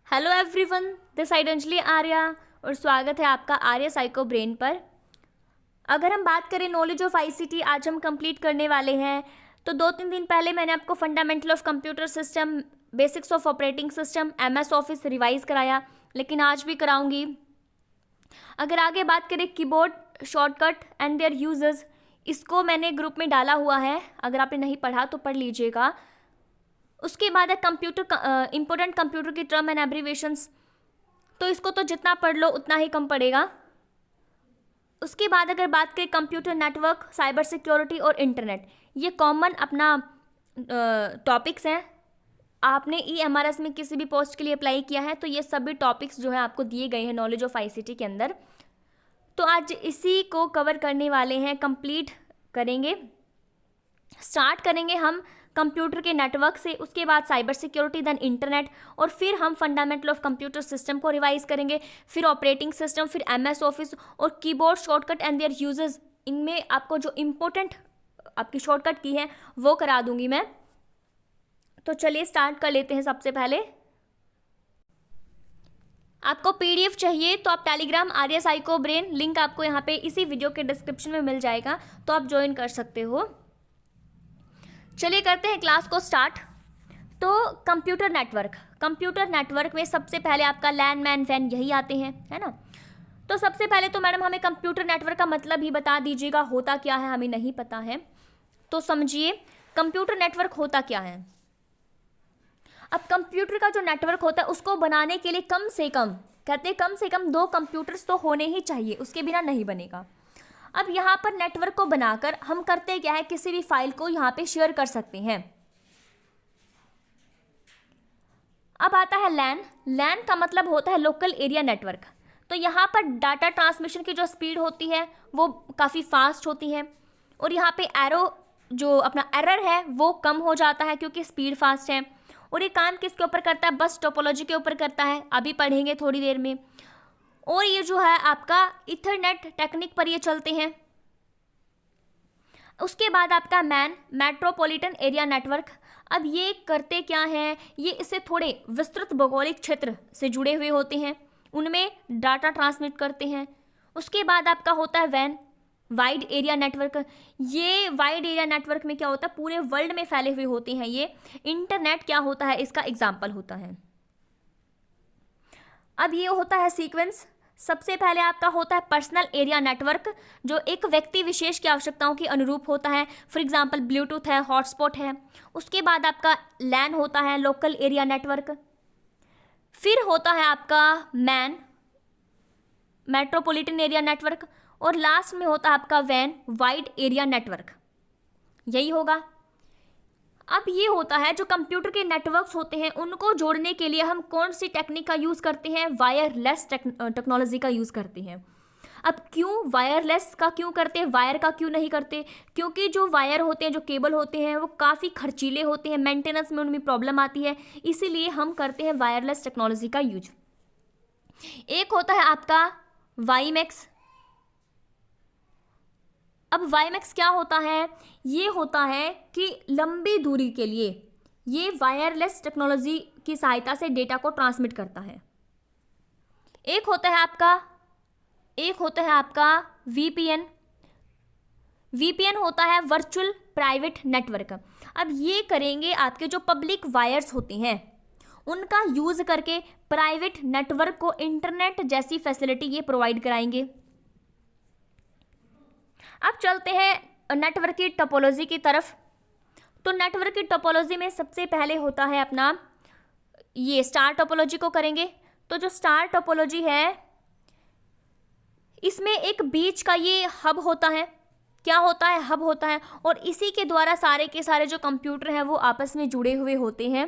Hello everyone, this side Anjali Arya और स्वागत है आपका आर्या साइको ब्रेन पर। अगर हम बात करें नॉलेज ऑफ आईसीटी, आज हम कंप्लीट करने वाले हैं। तो 2-3 दिन पहले मैंने आपको fundamental of computer system, basics of operating system, MS office revise कराया, लेकिन आज भी कराऊंगी। अगर आगे बात करें keyboard shortcut and there uses, इसको मैंने ग्रुप में डाला हुआ है, अगर आपने नहीं पढ़ा तो पढ़ लीजिएगा। उसके बाद है कंप्यूटर, इंपॉर्टेंट कंप्यूटर की टर्म एंड एब्रीवेशंस, तो इसको तो जितना पढ़ लो उतना ही कम पड़ेगा। उसके बाद अगर बात करें कंप्यूटर नेटवर्क, साइबर सिक्योरिटी और इंटरनेट, ये कॉमन अपना टॉपिक्स हैं। आपने ईएमआरएस में किसी भी पोस्ट के लिए अप्लाई किया है तो ये सभी टॉपिक्स जो है आपको दिए गए हैं नॉलेज ऑफ आईसीटी के अंदर। तो आज इसी को कवर करने वाले हैं, कंप्लीट करेंगे। स्टार्ट करेंगे हम कंप्यूटर के नेटवर्क से, उसके बाद साइबर सिक्योरिटी, देन इंटरनेट, और फिर हम फंडामेंटल ऑफ कंप्यूटर सिस्टम को रिवाइज करेंगे, फिर ऑपरेटिंग सिस्टम, फिर एमएस ऑफिस और keyboard shortcut and there uses. इनमें आपको जो इम्पोर्टेंट आपकी शॉर्टकट की है वो करा दूंगी मैं। तो चलिए स्टार्ट कर लेते हैं। सबसे पहले आपको पीडीएफ चाहिए तो आप Telegram Arya psycho brain, link आपको यहाँ पे इसी वीडियो के डिस्क्रिप्शन में मिल जाएगा, तो आप ज्वाइन कर सकते हो। चलिए करते हैं क्लास को स्टार्ट। तो कंप्यूटर नेटवर्क में सबसे पहले आपका लैन, मैन, वैन यही आते हैं, है ना। तो सबसे पहले तो मैडम हमें कंप्यूटर नेटवर्क का मतलब ही बता दीजिएगा, होता क्या है, हमें नहीं पता है। तो समझिए कंप्यूटर नेटवर्क होता क्या है। अब कंप्यूटर का जो नेटवर्क होता है उसको बनाने के लिए कम से कम 2 कंप्यूटर्स तो होने ही चाहिए, उसके बिना नहीं बनेगा। अब यहाँ पर नेटवर्क को बनाकर हम करते क्या है, किसी भी फाइल को यहाँ पे शेयर कर सकते हैं। अब आता है लैन का मतलब होता है लोकल एरिया नेटवर्क। तो यहाँ पर डाटा ट्रांसमिशन की जो स्पीड होती है वो काफ़ी फास्ट होती है, और यहाँ पे जो अपना एरर है वो कम हो जाता है क्योंकि स्पीड फास्ट है। और ये काम किसके ऊपर करता है, बस टोपोलॉजी के ऊपर करता है, अभी पढ़ेंगे थोड़ी देर में। और ये जो है आपका इथरनेट टेक्निक पर ये चलते हैं। उसके बाद आपका मेट्रोपॉलिटन एरिया नेटवर्क। अब ये करते क्या हैं, ये इससे थोड़े विस्तृत भौगोलिक क्षेत्र से जुड़े हुए होते हैं, उनमें डाटा ट्रांसमिट करते हैं। उसके बाद आपका होता है वैन, वाइड एरिया नेटवर्क। ये वाइड एरिया नेटवर्क में क्या होता है, पूरे वर्ल्ड में फैले हुए होते हैं ये। इंटरनेट क्या होता है, इसका एग्जाम्पल होता है। अब ये होता है सीक्वेंस। सबसे पहले आपका होता है पर्सनल एरिया नेटवर्क, जो एक व्यक्ति विशेष की आवश्यकताओं के अनुरूप होता है। फॉर एग्जांपल ब्लूटूथ है, हॉटस्पॉट है। उसके बाद आपका लैन होता है, लोकल एरिया नेटवर्क। फिर होता है आपका मेट्रोपॉलिटन एरिया नेटवर्क, और लास्ट में होता है आपका वैन, वाइड एरिया नेटवर्क। यही होगा। अब ये होता है जो कंप्यूटर के नेटवर्क्स होते हैं उनको जोड़ने के लिए हम कौन सी टेक्निक का यूज़ करते हैं, वायरलेस टेक्नोलॉजी का यूज़ करते हैं। अब क्यों वायरलेस का क्यों करते हैं, वायर का क्यों नहीं करते, क्योंकि जो वायर होते हैं, जो केबल होते हैं वो काफ़ी खर्चीले होते हैं, मेंटेनेंस में उनमें प्रॉब्लम आती है, इसीलिए हम करते हैं वायरलेस टेक्नोलॉजी का यूज। एक होता है आपका वाईमैक्स। अब वाईमैक्स क्या होता है, ये होता है कि लंबी दूरी के लिए ये वायरलेस टेक्नोलॉजी की सहायता से डेटा को ट्रांसमिट करता है। एक होता है आपका वीपीएन। वीपीएन होता है वर्चुअल प्राइवेट नेटवर्क। अब ये करेंगे आपके जो पब्लिक वायर्स होते हैं उनका यूज करके प्राइवेट नेटवर्क को इंटरनेट जैसी फैसिलिटी ये प्रोवाइड कराएंगे। अब चलते हैं नेटवर्क की टोपोलॉजी की तरफ। तो नेटवर्क की टोपोलॉजी में सबसे पहले होता है अपना ये स्टार टोपोलॉजी को करेंगे। तो जो स्टार टोपोलॉजी है इसमें एक बीच का ये हब होता है। क्या होता है, हब होता है, और इसी के द्वारा सारे के सारे जो कंप्यूटर हैं वो आपस में जुड़े हुए होते हैं।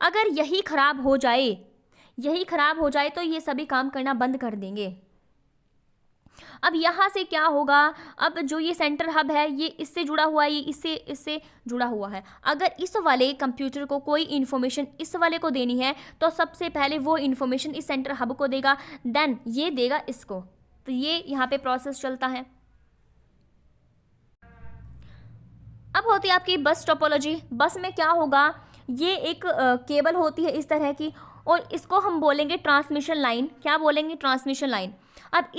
अगर यही खराब हो जाए तो ये सभी काम करना बंद कर देंगे। अब यहाँ से क्या होगा, अब जो ये सेंटर हब है ये इससे जुड़ा हुआ है, ये इससे जुड़ा हुआ है। अगर इस वाले कंप्यूटर को कोई इन्फॉर्मेशन इस वाले को देनी है तो सबसे पहले वो इन्फॉर्मेशन इस सेंटर हब को देगा, देन ये देगा इसको। तो ये यहाँ पे प्रोसेस चलता है। अब होती है आपकी बस टोपोलॉजी। बस में क्या होगा, ये एक केबल होती है इस तरह की, और इसको हम बोलेंगे ट्रांसमिशन लाइन। क्या बोलेंगे? Transmission line. अब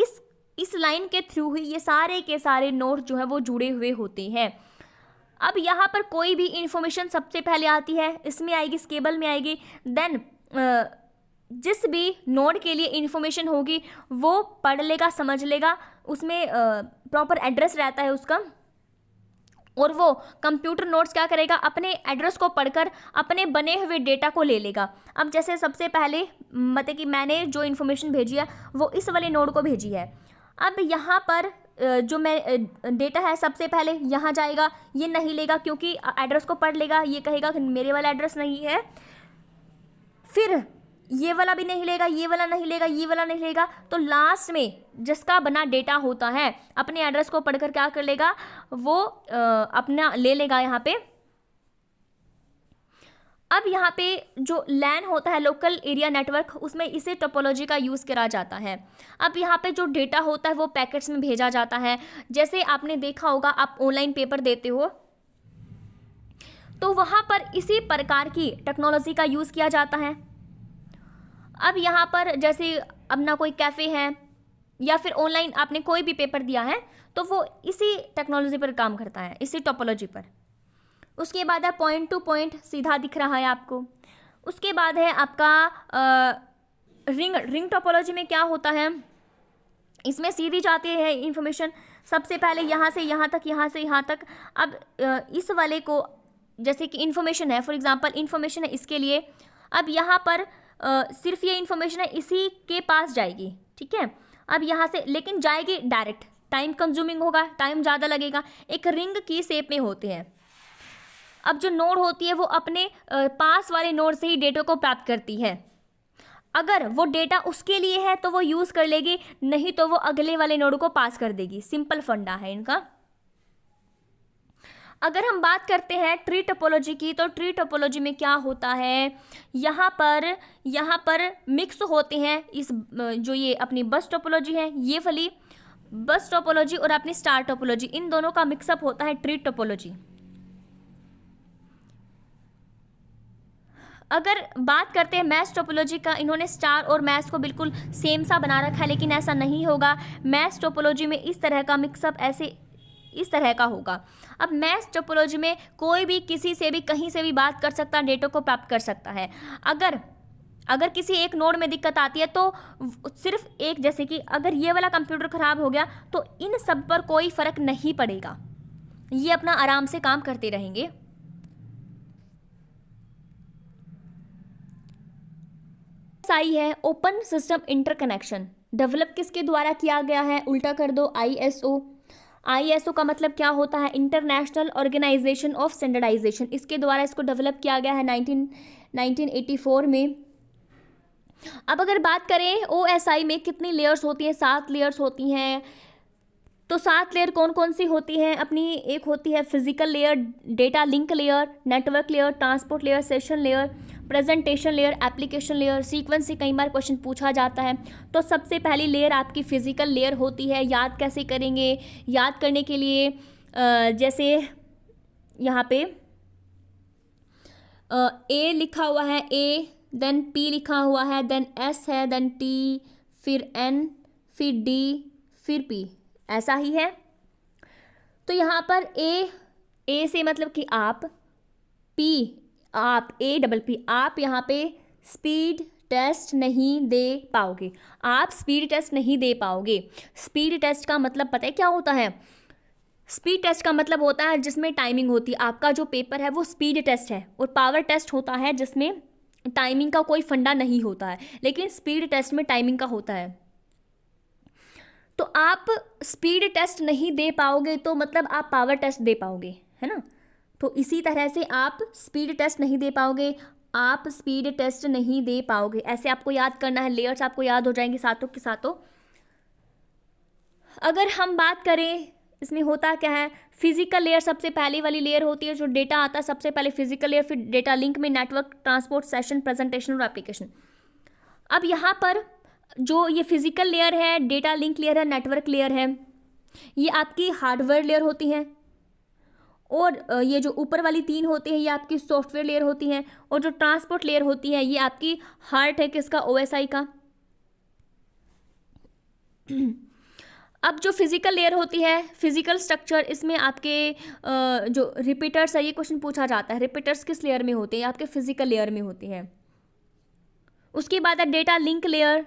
इस लाइन के थ्रू ही ये सारे के सारे नोड जो है वो जुड़े हुए होते हैं। अब यहाँ पर कोई भी इंफॉर्मेशन सबसे पहले आती है, इसमें आएगी, इस केबल में आएगी, देन जिस भी नोड के लिए इंफॉर्मेशन होगी वो पढ़ लेगा, समझ लेगा, उसमें प्रॉपर एड्रेस रहता है उसका, और वो कंप्यूटर नोड्स क्या करेगा? अपने एड्रेस को पढ़कर अपने बने हुए डेटा को ले लेगा। अब जैसे सबसे पहले मतलब कि मैंने जो इन्फॉर्मेशन भेजी है वो इस वाले नोड को भेजी है। अब यहाँ पर जो मैं डेटा है सबसे पहले यहाँ जाएगा, ये नहीं लेगा क्योंकि एड्रेस को पढ़ लेगा, ये कहेगा कि मेरे वाला एड्रेस नहीं है। फिर ये वाला भी नहीं लेगा, ये वाला नहीं लेगा, ये वाला नहीं लेगा, तो लास्ट में जिसका बना डेटा होता है अपने एड्रेस को पढ़कर क्या कर लेगा? वो अपना ले लेगा यहाँ पे। अब यहाँ पे जो लैन होता है, लोकल एरिया नेटवर्क, उसमें इसे टोपोलॉजी का यूज़ करा जाता है। अब यहाँ पे जो डेटा होता है वो पैकेट्स में भेजा जाता है। जैसे आपने देखा होगा, आप ऑनलाइन पेपर देते हो तो वहाँ पर इसी प्रकार की टेक्नोलॉजी का यूज़ किया जाता है। अब यहाँ पर जैसे अपना कोई कैफ़े है या फिर ऑनलाइन आपने कोई भी पेपर दिया है तो वो इसी टेक्नोलॉजी पर काम करता है, इसी टोपोलॉजी पर। उसके बाद है पॉइंट टू पॉइंट, सीधा दिख रहा है आपको। उसके बाद है आपका रिंग टोपोलॉजी में क्या होता है? इसमें सीधी जाती है इंफॉर्मेशन, सबसे पहले यहाँ से यहाँ तक, यहाँ से यहाँ तक। अब इस वाले को जैसे कि इंफॉर्मेशन है, फॉर एग्जांपल इंफॉर्मेशन है इसके लिए, अब यहाँ पर सिर्फ ये इंफॉर्मेशन है इसी के पास जाएगी, ठीक है। अब यहाँ से लेकिन जाएगी डायरेक्ट, टाइम कंज्यूमिंग होगा, टाइम ज़्यादा लगेगा। एक रिंग की शेप में होते हैं। अब जो नोड होती है वो अपने पास वाले नोड से ही डेटा को प्राप्त करती है। अगर वो डेटा उसके लिए है तो वो यूज़ कर लेगी, नहीं तो वो अगले वाले नोड को पास कर देगी। सिंपल फंडा है इनका। अगर हम बात करते हैं ट्री टोपोलॉजी की, तो ट्री टोपोलॉजी में क्या होता है? यहाँ पर मिक्स होते हैं इस जो ये अपनी बस टोपोलॉजी है, ये वाली बस टोपोलॉजी और अपनी स्टार टोपोलॉजी, इन दोनों का मिक्सअप होता है ट्री टोपोलॉजी। अगर बात करते हैं मैश टोपोलॉजी का, इन्होंने स्टार और मैश को बिल्कुल सेम सा बना रखा है, लेकिन ऐसा नहीं होगा। मैश टोपोलॉजी में इस तरह का मिक्सअप ऐसे इस तरह का होगा। अब मैश टोपोलॉजी में कोई भी किसी से भी कहीं से भी बात कर सकता है, डेटा को प्राप्त कर सकता है। अगर किसी एक नोड में दिक्कत आती है तो सिर्फ एक, जैसे कि अगर ये वाला कंप्यूटर ख़राब हो गया तो इन सब पर कोई फ़र्क नहीं पड़ेगा, ये अपना आराम से काम करते रहेंगे। आई है ओपन सिस्टम इंटरकनेक्शन, डेवलप किसके द्वारा किया गया है? उल्टा कर दो, ISO। ISO का मतलब क्या होता है? इंटरनेशनल ऑर्गेनाइजेशन ऑफ स्टैंडर्डाइजेशन, इसके द्वारा इसको डेवलप किया गया है 1984 में। अब अगर बात करें OSI में कितनी लेयर्स होती हैं? 7 लेयर्स होती हैं। तो 7 लेयर कौन कौन सी होती हैं अपनी? एक होती है physical layer, data link layer, network layer, transport layer, session layer, presentation layer, application layer. Sequence से कई बार क्वेश्चन पूछा जाता है। तो सबसे पहली लेयर आपकी फिजिकल लेयर होती है। याद कैसे करेंगे? याद करने के लिए जैसे यहाँ पे A लिखा हुआ है, A, देन P लिखा हुआ है, देन S है, देन T, फिर N, फिर D, फिर P, ऐसा ही है। तो यहाँ पर A से मतलब कि आप, P आप, APP, आप यहाँ पे स्पीड टेस्ट नहीं दे पाओगे। आप स्पीड टेस्ट नहीं दे पाओगे। स्पीड टेस्ट का मतलब पता है क्या होता है? स्पीड टेस्ट का मतलब होता है जिसमें टाइमिंग होती है। आपका जो पेपर है वो स्पीड टेस्ट है, और पावर टेस्ट होता है जिसमें टाइमिंग का कोई फंडा नहीं होता है, लेकिन स्पीड टेस्ट में टाइमिंग का होता है। तो आप स्पीड टेस्ट नहीं दे पाओगे तो मतलब आप पावर टेस्ट दे पाओगे, है ना। तो इसी तरह से आप स्पीड टेस्ट नहीं दे पाओगे, आप स्पीड टेस्ट नहीं दे पाओगे। ऐसे आपको याद करना है, लेयर्स आपको याद हो जाएंगी सातों के सातों। अगर हम बात करें इसमें होता क्या है? फिजिकल लेयर सबसे पहली वाली लेयर होती है, जो डेटा आता है सबसे पहले फिजिकल लेयर, फिर डेटा लिंक में नेटवर्क, ट्रांसपोर्ट, सेशन, प्रेजेंटेशन और एप्लीकेशन। अब यहाँ पर जो ये फिजिकल लेयर है, डेटा लिंक लेयर है, नेटवर्क लेयर है, ये आपकी हार्डवेयर लेयर होती है। और ये जो ऊपर वाली 3 होते हैं ये आपकी सॉफ्टवेयर लेयर होती हैं, और जो ट्रांसपोर्ट लेयर होती है ये आपकी हार्ट है किसका, OSI का। अब जो फिजिकल लेयर होती है, फिजिकल स्ट्रक्चर, इसमें आपके जो रिपीटर्स है, ये क्वेश्चन पूछा जाता है, रिपीटर्स किस लेयर में होते हैं, आपके फिजिकल लेयर में होती हैं। उसके बाद है डेटा लिंक लेयर,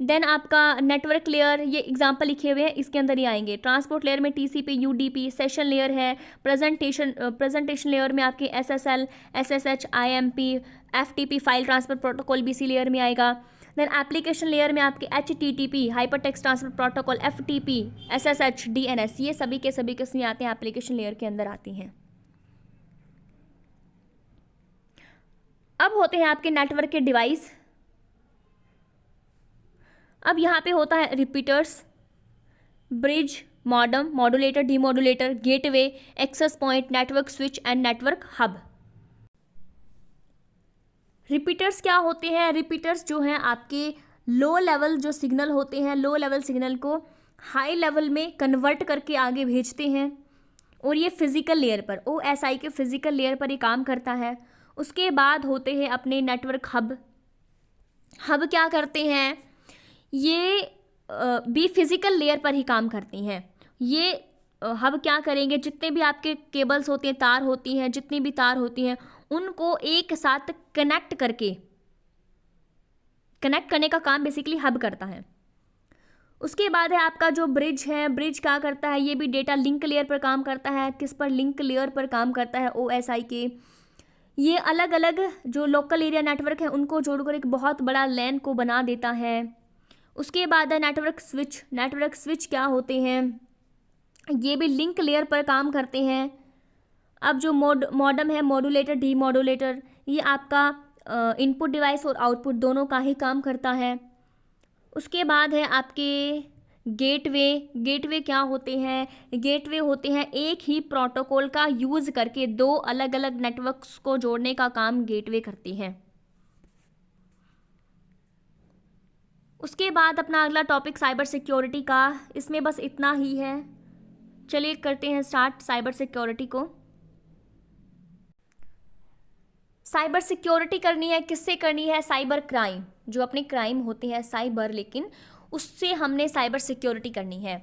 देन आपका नेटवर्क लेयर, ये एग्जांपल लिखे हुए हैं इसके अंदर ही आएंगे। ट्रांसपोर्ट लेयर में TCP, UDP, सेशन लेयर है, प्रेजेंटेशन लेयर में आपकी SSL, SSH, IMP, FTP, file transfer protocol BC layer में आएगा। देन एप्लीकेशन लेयर में आपके HTTP, hyper text transfer protocol, FTP, SSH, DNS, ये सभी के सभी किस्में आते हैं, एप्लीकेशन लेयर के अंदर आती हैं। अब होते हैं आपके नेटवर्क के डिवाइस। अब यहाँ पे होता है repeaters, bridge, modem, modulator, demodulator, gateway, access point, network switch and network hub. Repeaters क्या होते हैं? रिपीटर्स जो हैं आपके लो लेवल जो सिग्नल होते हैं, लो लेवल सिग्नल को हाई लेवल में कन्वर्ट करके आगे भेजते हैं, और ये फिजिकल लेयर पर, OSI के फिजिकल लेयर पर ये काम करता है। उसके बाद होते हैं अपने नेटवर्क हब। हब क्या करते हैं? ये भी फिजिकल लेयर पर ही काम करती हैं। ये हब क्या करेंगे, जितने भी आपके केबल्स होते हैं, तार होती हैं, जितनी भी तार होती हैं, उनको एक साथ कनेक्ट करने का काम बेसिकली हब करता है। उसके बाद है आपका जो ब्रिज है, ब्रिज क्या करता है? ये भी डेटा लिंक लेयर पर काम करता है। किस पर? लिंक लेयर पर काम करता है, OSI के। ये अलग अलग जो लोकल एरिया नेटवर्क है उनको जोड़कर एक बहुत बड़ा लैन को बना देता है। उसके बाद है नेटवर्क स्विच। नेटवर्क स्विच क्या होते हैं? ये भी लिंक लेयर पर काम करते हैं। अब जो मॉडम है, मॉडुलेटर, डीमॉडुलेटर, ये आपका इनपुट डिवाइस और आउटपुट दोनों का ही काम करता है। उसके बाद है आपके गेटवे। गेटवे क्या होते हैं? गेटवे होते हैं एक ही प्रोटोकॉल का यूज़ करके दो अलग अलग नेटवर्क्स को जोड़ने का काम गेटवे करती हैं। उसके बाद अपना अगला टॉपिक साइबर सिक्योरिटी का, इसमें बस इतना ही है। चलिए करते हैं स्टार्ट साइबर सिक्योरिटी को। साइबर सिक्योरिटी करनी है, किससे करनी है? साइबर क्राइम, जो अपने क्राइम होते हैं साइबर, लेकिन उससे हमने साइबर सिक्योरिटी करनी है।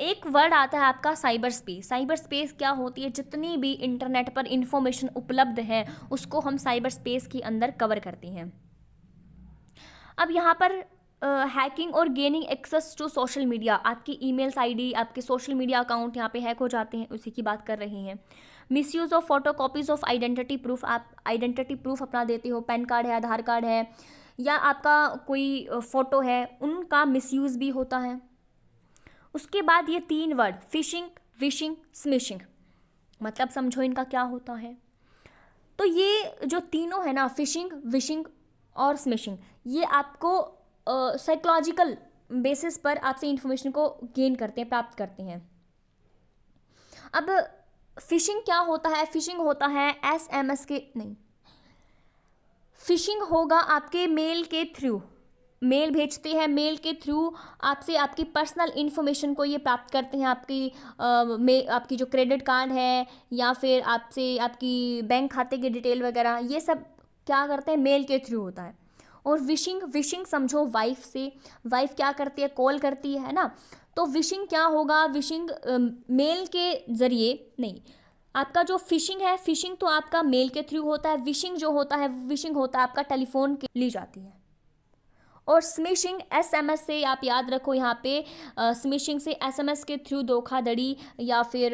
एक वर्ड आता है आपका साइबर स्पेस। साइबर स्पेस क्या होती है? जितनी भी इंटरनेट पर इंफॉर्मेशन उपलब्ध है उसको हम साइबर स्पेस के अंदर कवर करते हैं। अब यहाँ पर हैकिंग और gaining access to social media, आपकी ईमेल्स आईडी, आपके सोशल मीडिया अकाउंट यहाँ पे हैक हो जाते हैं, उसी की बात कर रहे हैं। Misuse of photo copies of identity proof, आप आइडेंटिटी प्रूफ अपना देते हो, पैन कार्ड है, आधार कार्ड है, या आपका कोई फ़ोटो है, उनका मिसयूज़ भी होता है। उसके बाद ये 3 वर्ड फिशिंग, विशिंग, स्मिशिंग, मतलब समझो इनका क्या होता है। तो ये जो तीनों है ना, फिशिंग, विशिंग और स्मिशिंग, ये आपको साइकोलॉजिकल बेसिस पर आपसे इंफॉर्मेशन को गेन करते हैं, प्राप्त करते हैं। अब फिशिंग क्या होता है? फिशिंग होता है SMS के नहीं, फिशिंग होगा आपके मेल के थ्रू, मेल भेजते हैं, मेल के थ्रू आपसे आपकी पर्सनल इन्फॉर्मेशन को ये प्राप्त करते हैं। आपकी जो क्रेडिट कार्ड है या फिर आपसे आपकी बैंक खाते की डिटेल वगैरह, ये सब क्या करते हैं? मेल के थ्रू होता है। और विशिंग समझो वाइफ से, वाइफ क्या करती है? कॉल करती है ना, तो विशिंग क्या होगा? विशिंग मेल के ज़रिए नहीं, आपका जो फिशिंग है, फिशिंग तो आपका मेल के थ्रू होता है, विशिंग जो होता है, विशिंग होता है आपका टेलीफोन के ली जाती है। और स्मिशिंग SMS से, आप याद रखो यहाँ पे स्मिशिंग से SMS के थ्रू धोखाधड़ी या फिर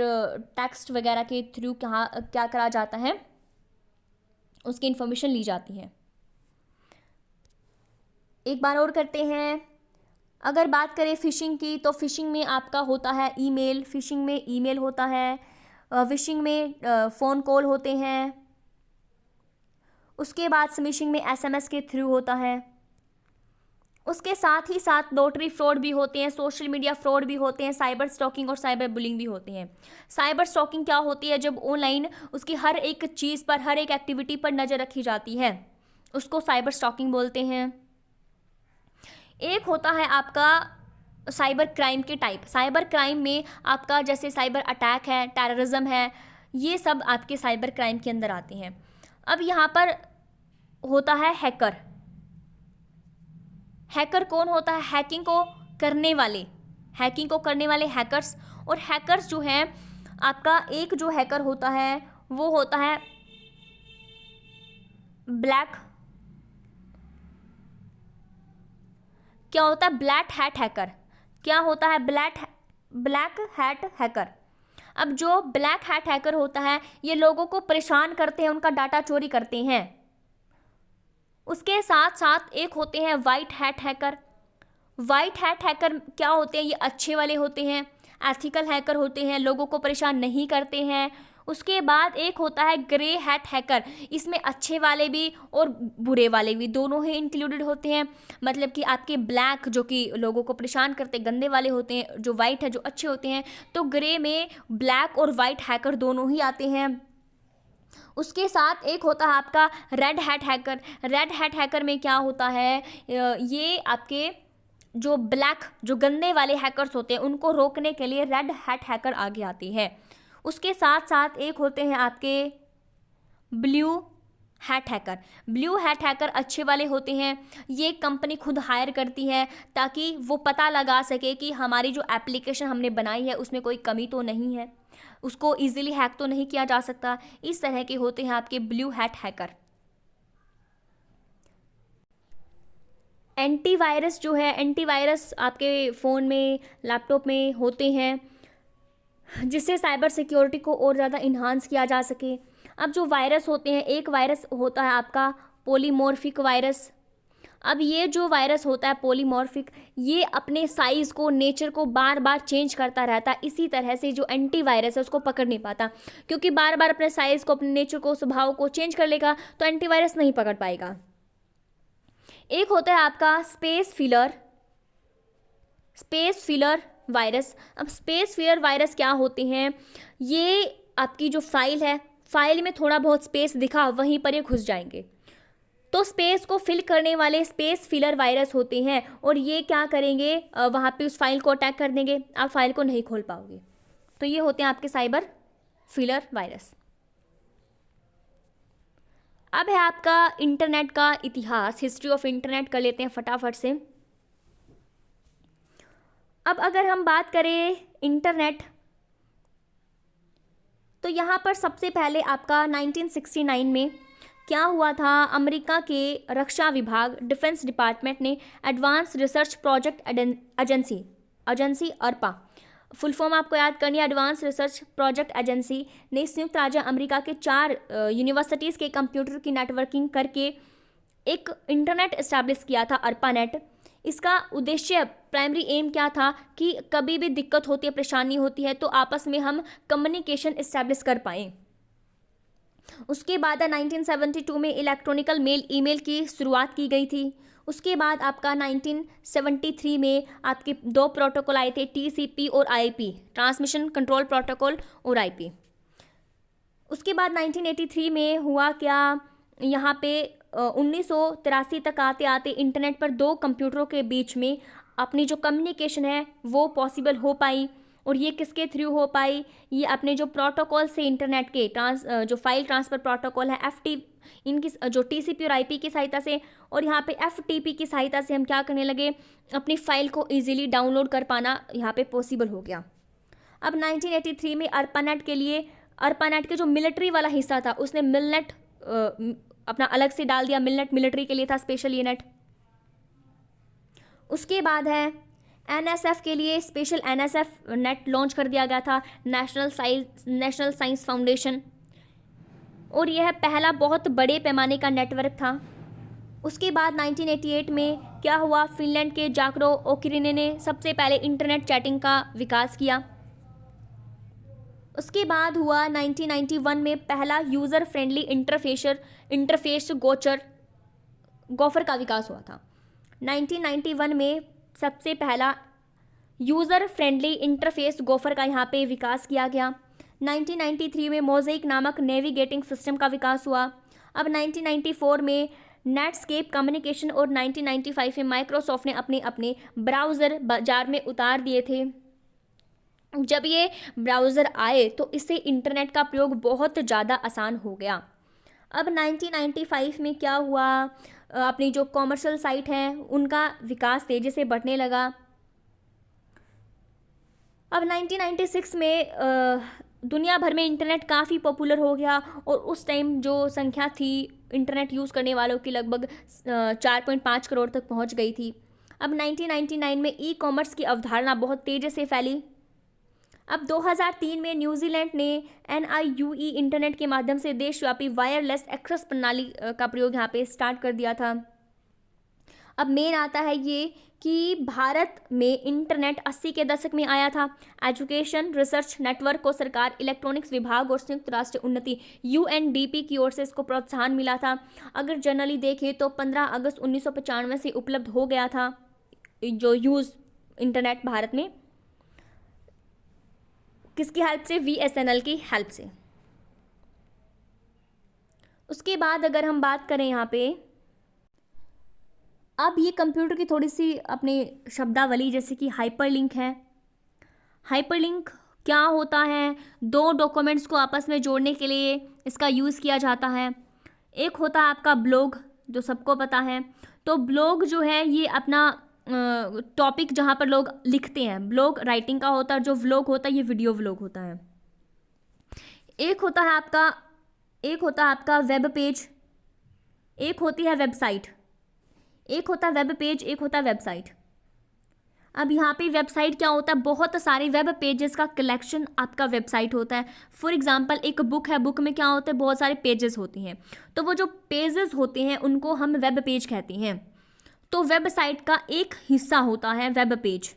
टेक्स्ट वगैरह के थ्रू क्या करा जाता है, उसकी इन्फॉर्मेशन ली जाती है। एक बार और करते हैं। अगर बात करें फिशिंग की, तो फिशिंग में आपका होता है ईमेल, फिशिंग में ईमेल होता है, विशिंग में फ़ोन कॉल होते हैं। उसके बाद स्मिशिंग में SMS के थ्रू होता है। उसके साथ ही साथ नोटरी फ्रॉड भी होते हैं, सोशल मीडिया फ्रॉड भी होते हैं, साइबर स्टॉकिंग और साइबर बुलिंग भी होते हैं। साइबर स्टॉकिंग क्या होती है? जब ऑनलाइन उसकी हर एक चीज़ पर, हर एक एक्टिविटी पर नज़र रखी जाती है, उसको साइबर स्टॉकिंग बोलते हैं। एक होता है आपका साइबर क्राइम के टाइप। साइबर क्राइम में आपका जैसे साइबर अटैक है, टेररिज्म है, ये सब आपके साइबर क्राइम के अंदर आते हैं। अब यहाँ पर होता है हैकर। हैकर कौन होता है? हैकिंग को करने वाले हैकर्स। और हैकर्स जो हैं, आपका एक जो हैकर होता है वो होता है ब्लैक हैट हैकर। क्या होता है? Black hat hacker. अब जो ब्लैक हैट हैकर होता है, ये लोगों को परेशान करते हैं, उनका डाटा चोरी करते हैं। उसके साथ साथ एक होते हैं white hat hacker. White hat hacker क्या होते हैं? ये अच्छे वाले होते हैं, एथिकल हैकर होते हैं, लोगों को परेशान नहीं करते हैं। उसके बाद एक होता है ग्रे हैट हैकर। इसमें अच्छे वाले भी और बुरे वाले भी दोनों ही इंक्लूडेड होते हैं। मतलब कि आपके ब्लैक जो कि लोगों को परेशान करते गंदे वाले होते हैं, जो वाइट है जो अच्छे होते हैं। तो ग्रे में ब्लैक और वाइट हैकर दोनों ही आते हैं। उसके साथ एक होता है आपका red hat hacker. Red hat hacker में क्या होता है? ये आपके जो जो गंदे वाले हैकर्स होते हैं उनको रोकने के लिए रेड हैट हैकर आगे आती है। उसके साथ साथ एक होते हैं आपके blue hat hacker. Blue hat hacker अच्छे वाले होते हैं। ये कंपनी खुद हायर करती है ताकि वो पता लगा सके कि हमारी जो एप्लीकेशन हमने बनाई है उसमें कोई कमी तो नहीं है, उसको इजीली हैक तो नहीं किया जा सकता। इस तरह के होते हैं आपके ब्लू हैट हैकर। एंटीवायरस जो है, एंटीवायरस आपके फ़ोन में, लैपटॉप में होते हैं जिससे साइबर सिक्योरिटी को और ज़्यादा इन्हांस किया जा सके। अब जो वायरस होते हैं, एक वायरस होता है आपका पॉलीमॉर्फिक वायरस। अब ये जो वायरस होता है पॉलीमॉर्फिक, ये अपने साइज़ को, नेचर को बार बार चेंज करता रहता है। इसी तरह से जो एंटीवायरस है उसको पकड़ नहीं पाता, क्योंकि बार बार अपने साइज़ को, अपने नेचर को, स्वभाव को चेंज कर लेगा तो एंटीवायरस नहीं पकड़ पाएगा। एक होता है आपका स्पेस फिलर वायरस। अब स्पेस फिलर वायरस क्या होते हैं? ये आपकी जो फाइल है, फाइल में थोड़ा बहुत स्पेस दिखा, वहीं पर ये घुस जाएंगे। तो स्पेस को फिल करने वाले स्पेस फिलर वायरस होते हैं। और ये क्या करेंगे? वहाँ पे उस फाइल को अटैक कर देंगे, आप फाइल को नहीं खोल पाओगे। तो ये होते हैं आपके साइबर फिलर वायरस। अब है आपका इंटरनेट का इतिहास, हिस्ट्री ऑफ इंटरनेट कर लेते हैं फटाफट से। अब अगर हम बात करें इंटरनेट, तो यहाँ पर सबसे पहले आपका 1969 में क्या हुआ था? अमेरिका के रक्षा विभाग, डिफेंस डिपार्टमेंट ने advance research project agency Arpa, full form आपको याद करनी है, एडवांस रिसर्च प्रोजेक्ट एजेंसी ने संयुक्त राज्य अमेरिका के 4 यूनिवर्सिटीज़ के कंप्यूटर की नेटवर्किंग करके एक इंटरनेट इस्टेब्लिश किया था, अर्पानेट। इसका उद्देश्य, प्राइमरी एम क्या था कि कभी भी दिक्कत होती है, परेशानी होती है तो आपस में हम कम्युनिकेशन इस्टेब्लिश कर पाएँ। उसके बाद 1972 में इलेक्ट्रॉनिकल ईमेल की शुरुआत की गई थी। उसके बाद आपका 1973 में आपके 2 प्रोटोकॉल आए थे, TCP और IP, ट्रांसमिशन कंट्रोल प्रोटोकॉल और IP। उसके बाद 1983 में हुआ क्या? यहाँ पे 1983 तक आते आते इंटरनेट पर 2 कंप्यूटरों के बीच में अपनी जो कम्युनिकेशन है वो पॉसिबल हो पाई। और ये किसके थ्रू हो पाई? ये अपने जो प्रोटोकॉल से इंटरनेट के जो फाइल ट्रांसफ़र प्रोटोकॉल है इनकी जो TCP और IP की सहायता से, और यहाँ पे FTP की सहायता से हम क्या करने लगे? अपनी फ़ाइल को इजीली डाउनलोड कर पाना यहाँ पे पॉसिबल हो गया। अब 1983 में अर्पानेट के जो मिलिट्री वाला हिस्सा था उसने मिलनेट अपना अलग से डाल दिया। मिलनेट मिलिट्री के लिए था, स्पेशल ये नेट। उसके बाद है NSF के लिए स्पेशल NSF नेट लॉन्च कर दिया गया था, नेशनल साइंस फाउंडेशन, और यह पहला बहुत बड़े पैमाने का नेटवर्क था। उसके बाद 1988 में क्या हुआ? फिनलैंड के जाक्रो ओकिरिने ने सबसे पहले इंटरनेट चैटिंग का विकास किया। उसके बाद हुआ 1991 में पहला यूज़र फ्रेंडली इंटरफेस गोफर का विकास हुआ था। 1991 में सबसे पहला यूज़र फ्रेंडली इंटरफेस गोफर का यहाँ पे विकास किया गया। 1993 में मोज़ेक नामक नेविगेटिंग सिस्टम का विकास हुआ। अब 1994 में नेटस्केप कम्युनिकेशन और 1995 में माइक्रोसॉफ्ट ने अपने ब्राउज़र बाजार में उतार दिए थे। जब ये ब्राउज़र आए तो इससे इंटरनेट का प्रयोग बहुत ज़्यादा आसान हो गया। अब 1995 में क्या हुआ, अपनी जो कॉमर्शियल साइट हैं उनका विकास तेज़ी से बढ़ने लगा। अब 1996 में दुनिया भर में इंटरनेट काफ़ी पॉपुलर हो गया और उस टाइम जो संख्या थी इंटरनेट यूज़ करने वालों की लगभग 4.5 करोड़ तक पहुंच गई थी। अब 1999 में ई कॉमर्स की अवधारणा बहुत तेज़ी से फैली। अब 2003 में न्यूजीलैंड ने NIUE इंटरनेट के माध्यम से देशव्यापी वायरलेस एक्सेस प्रणाली का प्रयोग यहाँ पे स्टार्ट कर दिया था। अब मेन आता है ये कि भारत में इंटरनेट 80 के दशक में आया था। एजुकेशन रिसर्च नेटवर्क को सरकार, इलेक्ट्रॉनिक्स विभाग और संयुक्त राष्ट्र उन्नति UNDP की ओर से इसको प्रोत्साहन मिला था। अगर जनरली देखें तो 15 अगस्त 1995 से उपलब्ध हो गया था जो यूज़ इंटरनेट भारत में। किसकी हेल्प से? VSNL की हेल्प से। उसके बाद अगर हम बात करें यहाँ पे, अब ये कंप्यूटर की थोड़ी सी अपनी शब्दावली, जैसे कि हाइपरलिंक है। हाइपरलिंक क्या होता है? दो डॉक्यूमेंट्स को आपस में जोड़ने के लिए इसका यूज़ किया जाता है। एक होता है आपका ब्लॉग, जो सबको पता है। तो ब्लॉग जो है ये अपना टॉपिक जहाँ पर लोग लिखते हैं, ब्लॉग राइटिंग का होता है। जो व्लॉग होता है ये वीडियो व्लॉग होता है। एक होता है आपका वेब पेज, एक होती है वेबसाइट। एक होता है वेब पेज, एक होता है वेबसाइट। अब यहाँ पे वेबसाइट क्या होता है? बहुत सारे वेब पेजेस का कलेक्शन आपका वेबसाइट होता है। फॉर एग्जांपल एक बुक है, बुक में क्या होता है? बहुत सारे पेजेस होती हैं। तो वो जो पेजेस होते हैं उनको हम वेब पेज कहते हैं। तो वेबसाइट का एक हिस्सा होता है वेब पेज।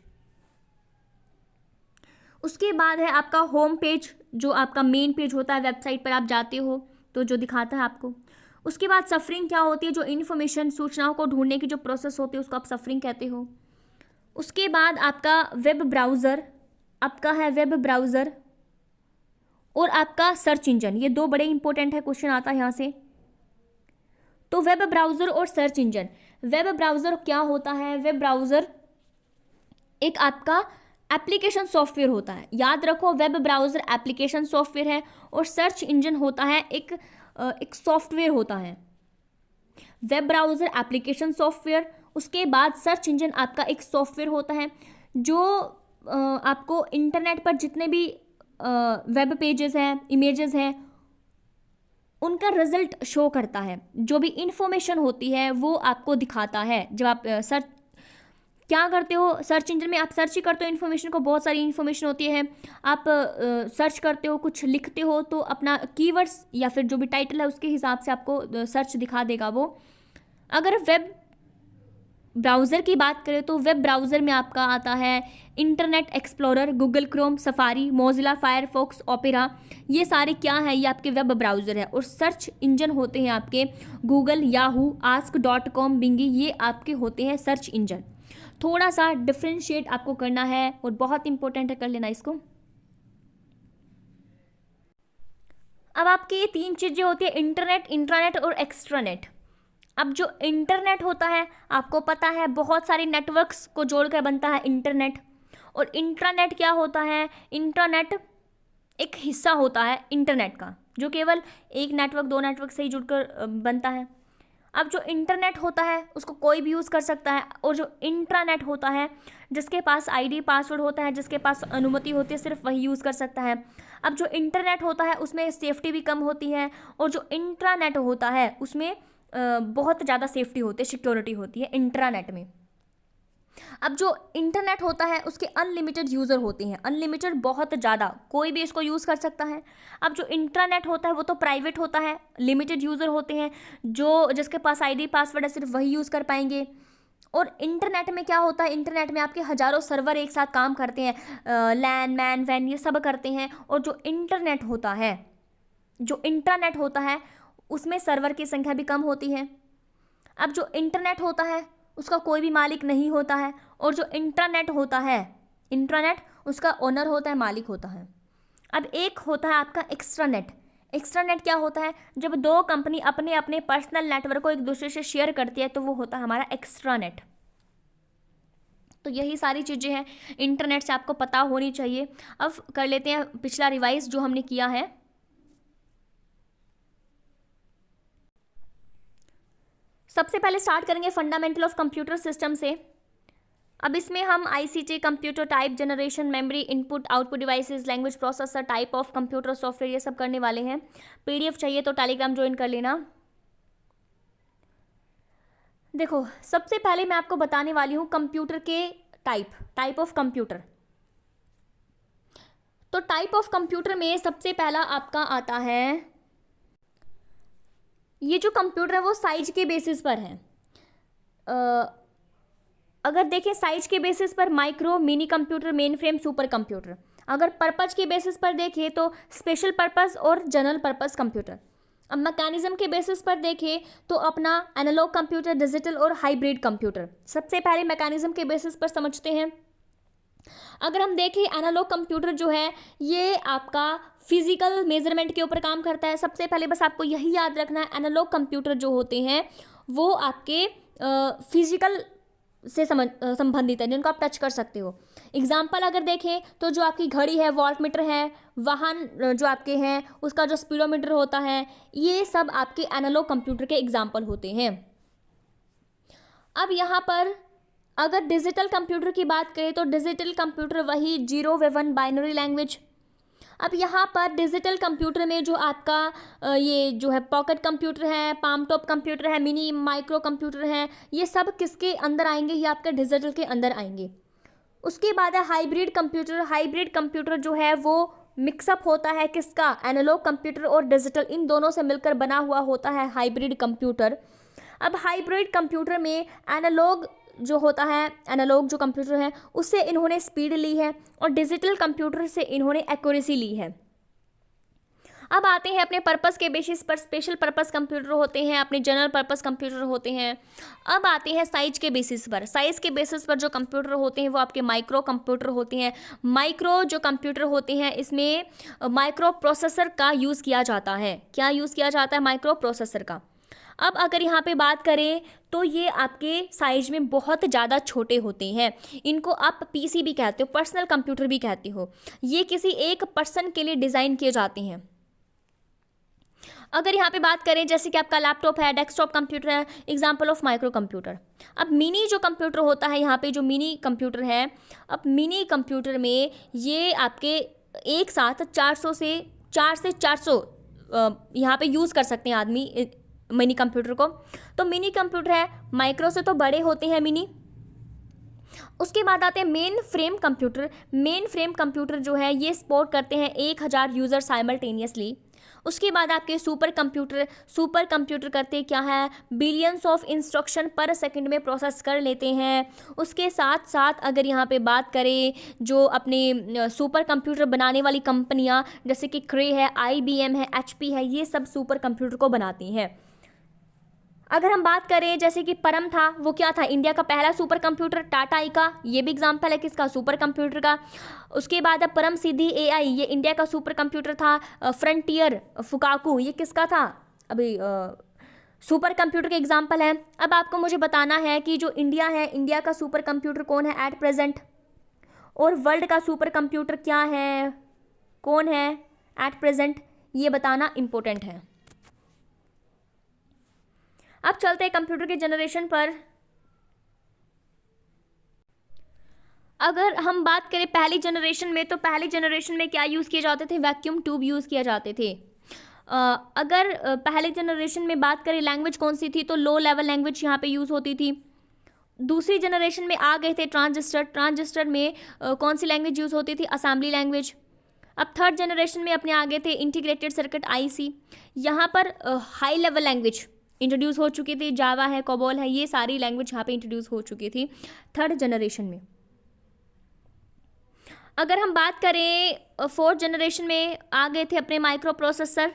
उसके बाद है आपका होम पेज, जो आपका मेन पेज होता है। वेबसाइट पर आप जाते हो तो जो दिखाता है आपको। उसके बाद सफरिंग क्या होती है? जो इन्फॉर्मेशन, सूचनाओं को ढूंढने की जो प्रोसेस होती है उसको आप सफरिंग कहते हो। उसके बाद आपका वेब ब्राउज़र, आपका है वेब ब्राउज़र और आपका सर्च इंजन। ये दो बड़े इंपॉर्टेंट है, क्वेश्चन आता है यहाँ से। तो वेब ब्राउज़र और सर्च इंजन। वेब ब्राउज़र क्या होता है? वेब ब्राउज़र एक आपका एप्लीकेशन सॉफ्टवेयर होता है। याद रखो, वेब ब्राउज़र एप्लीकेशन सॉफ्टवेयर है और सर्च इंजन होता है एक सॉफ्टवेयर होता है। वेब ब्राउज़र एप्लीकेशन सॉफ्टवेयर, उसके बाद सर्च इंजन आपका एक सॉफ्टवेयर होता है जो आपको इंटरनेट पर जितने भी वेब पेजेस हैं, इमेजेस हैं, उनका रिजल्ट शो करता है। जो भी इंफॉर्मेशन होती है वो आपको दिखाता है। जब आप सर्च क्या करते हो, सर्च इंजन में आप सर्च ही करते हो इन्फॉर्मेशन को। बहुत सारी इन्फॉर्मेशन होती है, आप सर्च करते हो, कुछ लिखते हो तो अपना कीवर्ड्स या फिर जो भी टाइटल है उसके हिसाब से आपको सर्च दिखा देगा वो। अगर वेब ब्राउज़र की बात करें तो वेब ब्राउज़र में आपका आता है internet explorer, Google Chrome, safari, Mozilla Firefox, opera. ये सारे क्या है? ये आपके वेब ब्राउज़र है। और सर्च इंजन होते हैं आपके गूगल, याहू, ask.com, बिंगी। ये आपके होते हैं सर्च इंजन। थोड़ा सा डिफ्रेंशिएट आपको करना है और बहुत इंपॉर्टेंट है, कर लेना इसको। अब आपकी ये तीन चीज़ें होती है, इंटरनेट, इंट्रानेट और एक्सट्रानेट। अब जो इंटरनेट होता है आपको पता है बहुत सारे नेटवर्क्स को जोड़कर बनता है इंटरनेट। और इंट्रानेट क्या होता है? इंट्रानेट एक हिस्सा होता है इंटरनेट का जो केवल एक नेटवर्क, दो नेटवर्क से ही जुड़कर बनता है। अब जो इंटरनेट होता है उसको कोई भी यूज़ कर सकता है। और जो इंट्रानेट होता है जिसके पास ID पासवर्ड होता है, जिसके पास अनुमति होती है, सिर्फ वही यूज़ कर सकता है। अब जो इंटरनेट होता है उसमें सेफ्टी भी कम होती है और जो इंट्रानेट होता है उसमें बहुत ज़्यादा सेफ्टी होती है, सिक्योरिटी होती है इंट्रानेट में। अब जो इंटरनेट होता है उसके अनलिमिटेड यूज़र होते हैं, अनलिमिटेड बहुत ज़्यादा, कोई भी इसको यूज़ कर सकता है। अब जो इंट्रानेट होता है वो तो प्राइवेट होता है, लिमिटेड यूज़र होते हैं, जो जिसके पास ID पासवर्ड है सिर्फ वही यूज़ कर पाएंगे। और इंटरनेट में क्या होता है? इंटरनेट में आपके हज़ारों सर्वर एक साथ काम करते हैं, लैन, मैन, वैन, ये सब करते हैं। और जो इंटरनेट होता है, जो इंट्रानेट होता है उसमें सर्वर की संख्या भी कम होती है। अब जो इंटरनेट होता है उसका कोई भी मालिक नहीं होता है और जो इंट्रानेट होता है, इंट्रानेट, उसका ओनर होता है, मालिक होता है। अब एक होता है आपका एक्स्ट्रानेट। एक्स्ट्रानेट क्या होता है? जब दो कंपनी अपने अपने पर्सनल नेटवर्क को एक दूसरे से शेयर करती है तो वो होता है हमारा एक्स्ट्रानेट। तो यही सारी चीज़ें हैं, इंटरनेट से आपको पता होनी चाहिए। अब कर लेते हैं पिछला रिवाइज जो हमने किया है। सबसे पहले स्टार्ट करेंगे फंडामेंटल ऑफ कंप्यूटर सिस्टम से। अब इसमें हम ICT, computer type generation, memory, input output devices, language processor, type of computer software, ये सब करने वाले हैं। पीडीएफ चाहिए तो टेलीग्राम ज्वाइन कर लेना। देखो, सबसे पहले मैं आपको बताने वाली हूँ कंप्यूटर के टाइप ऑफ कंप्यूटर। तो टाइप ऑफ कंप्यूटर में सबसे पहला आपका आता है, ये जो कंप्यूटर है वो साइज के बेसिस पर है। अगर देखें साइज के बेसिस पर micro, mini computer, main frame, super computer. अगर पर्पज के बेसिस पर देखें तो स्पेशल पर्पस और जनरल पर्पस कंप्यूटर। अब मैकेनिज्म के बेसिस पर देखें तो अपना एनालॉग कंप्यूटर, डिजिटल और हाइब्रिड कंप्यूटर। सबसे पहले मैकेनिज्म के बेसिस पर समझते हैं। अगर हम देखें एनालॉग कंप्यूटर जो है ये आपका फिजिकल मेजरमेंट के ऊपर काम करता है। सबसे पहले बस आपको यही याद रखना है, एनालॉग कंप्यूटर जो होते हैं वो आपके फिजिकल से संबंधित है, जिनको आप टच कर सकते हो। एग्जाम्पल अगर देखें तो जो आपकी घड़ी है, वॉल्टमीटर है, वाहन जो आपके हैं उसका जो स्पीडोमीटर होता है, ये सब आपके एनालॉग कंप्यूटर के एग्जाम्पल होते हैं। अब यहाँ पर अगर डिजिटल कंप्यूटर की बात करें तो डिजिटल कंप्यूटर वही 0 व 1 बाइनरी लैंग्वेज। अब यहाँ पर डिजिटल कंप्यूटर में जो आपका ये जो है पॉकेट कंप्यूटर है, पाम टॉप कंप्यूटर है, मिनी माइक्रो कंप्यूटर है, ये सब किसके अंदर आएंगे, ये आपके डिजिटल के अंदर आएंगे। उसके बाद है हाइब्रिड कंप्यूटर। हाइब्रिड कंप्यूटर जो है वो मिक्सअप होता है किसका, एनालॉग कंप्यूटर और डिजिटल, इन दोनों से मिलकर बना हुआ होता है हाइब्रिड कंप्यूटर। अब हाइब्रिड कंप्यूटर में एनालॉग जो होता है, एनालॉग जो कंप्यूटर है उससे इन्होंने स्पीड ली है और डिजिटल कंप्यूटर से इन्होंने एक्यूरेसी ली है। अब आते हैं अपने पर्पस के बेसिस पर। स्पेशल पर्पस कंप्यूटर होते हैं, अपने जनरल पर्पस कंप्यूटर होते हैं। अब आते हैं साइज के बेसिस पर। साइज के बेसिस पर जो कंप्यूटर होते हैं वो आपके माइक्रो कंप्यूटर होते हैं। माइक्रो जो कंप्यूटर होते हैं इसमें माइक्रो प्रोसेसर का यूज़ किया जाता है। क्या यूज़ किया जाता है, माइक्रो प्रोसेसर का। अब अगर यहाँ पे बात करें तो ये आपके साइज में बहुत ज़्यादा छोटे होते हैं। इनको आप पीसी भी कहते हो, पर्सनल कंप्यूटर भी कहते हो। ये किसी एक पर्सन के लिए डिज़ाइन किए जाते हैं। अगर यहाँ पे बात करें जैसे कि आपका लैपटॉप है, डेस्कटॉप कंप्यूटर है, एग्जाम्पल ऑफ माइक्रो कंप्यूटर। अब मिनी जो कंप्यूटर होता है, यहाँ पे जो मिनी कंप्यूटर है, अब मिनी कंप्यूटर में ये आपके एक साथ 400 से 400 यहाँ पे यूज़ कर सकते हैं आदमी मिनी कंप्यूटर को। तो मिनी कंप्यूटर है, माइक्रो से तो बड़े होते हैं मिनी। उसके बाद आते हैं main frame computer. Main frame computer जो है ये सपोर्ट करते हैं 1000 यूज़र साइमल्टेनियसली। उसके बाद आपके सुपर कंप्यूटर। सुपर कंप्यूटर करते क्या है, बिलियंस ऑफ इंस्ट्रक्शन पर सेकंड में प्रोसेस कर लेते हैं। उसके साथ साथ अगर यहाँ पे बात करें जो अपने सुपर कंप्यूटर बनाने वाली कंपनियाँ जैसे कि क्रे है, IBM है, HP है, ये सब सुपर कंप्यूटर को बनाती हैं। अगर हम बात करें जैसे कि परम था, वो क्या था, इंडिया का पहला सुपर कंप्यूटर। टाटा आई का, ये भी एग्जाम्पल है किसका, सुपर कंप्यूटर का। उसके बाद अब परम सिद्धि AI, ये इंडिया का सुपर कंप्यूटर था। फ्रंटियर फुकाकू, ये किसका था, अभी सुपर कंप्यूटर के एग्जाम्पल है। अब आपको मुझे बताना है कि जो इंडिया है, इंडिया का सुपर कंप्यूटर कौन है एट प्रेजेंट, और वर्ल्ड का सुपर कंप्यूटर क्या है, कौन है एट प्रेजेंट, ये बताना इम्पोर्टेंट है। अब चलते हैं कंप्यूटर के जनरेशन पर। अगर हम बात करें पहली जनरेशन में, तो पहली जनरेशन में क्या यूज़ किए जाते थे, वैक्यूम ट्यूब यूज़ किए जाते थे। अगर पहले जनरेशन में बात करें लैंग्वेज कौन सी थी, तो लो लेवल लैंग्वेज यहाँ पे यूज़ होती थी। दूसरी जनरेशन में आ गए थे ट्रांजिस्टर। ट्रांजिस्टर में कौन सी लैंग्वेज यूज़ होती थी, असेंबली लैंग्वेज। अब थर्ड जनरेशन में अपने आगे थे इंटीग्रेटेड सर्किट IC। यहाँ पर हाई लेवल लैंग्वेज इंट्रोड्यूस हो चुकी थी, जावा है, कोबोल है, ये सारी लैंग्वेज यहाँ पे इंट्रोड्यूस हो चुकी थी थर्ड जनरेशन में। अगर हम बात करें फोर्थ जनरेशन में आ गए थे अपने माइक्रो प्रोसेसर,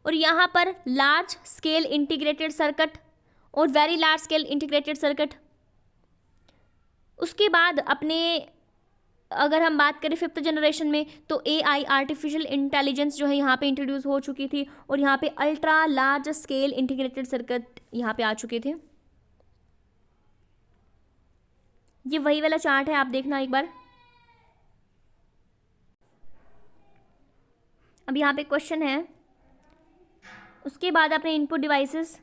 और यहाँ पर लार्ज स्केल इंटीग्रेटेड सर्किट और very large scale integrated circuit. उसके बाद अपने अगर हम बात करें फिफ्थ जनरेशन में, तो AI आर्टिफिशियल इंटेलिजेंस जो है यहाँ पे इंट्रोड्यूस हो चुकी थी, और यहाँ पे ultra large scale integrated circuit यहाँ पे आ चुके थे। ये वही वाला चार्ट है, आप देखना एक बार। अब यहाँ पे क्वेश्चन है, उसके बाद अपने इनपुट डिवाइसेस,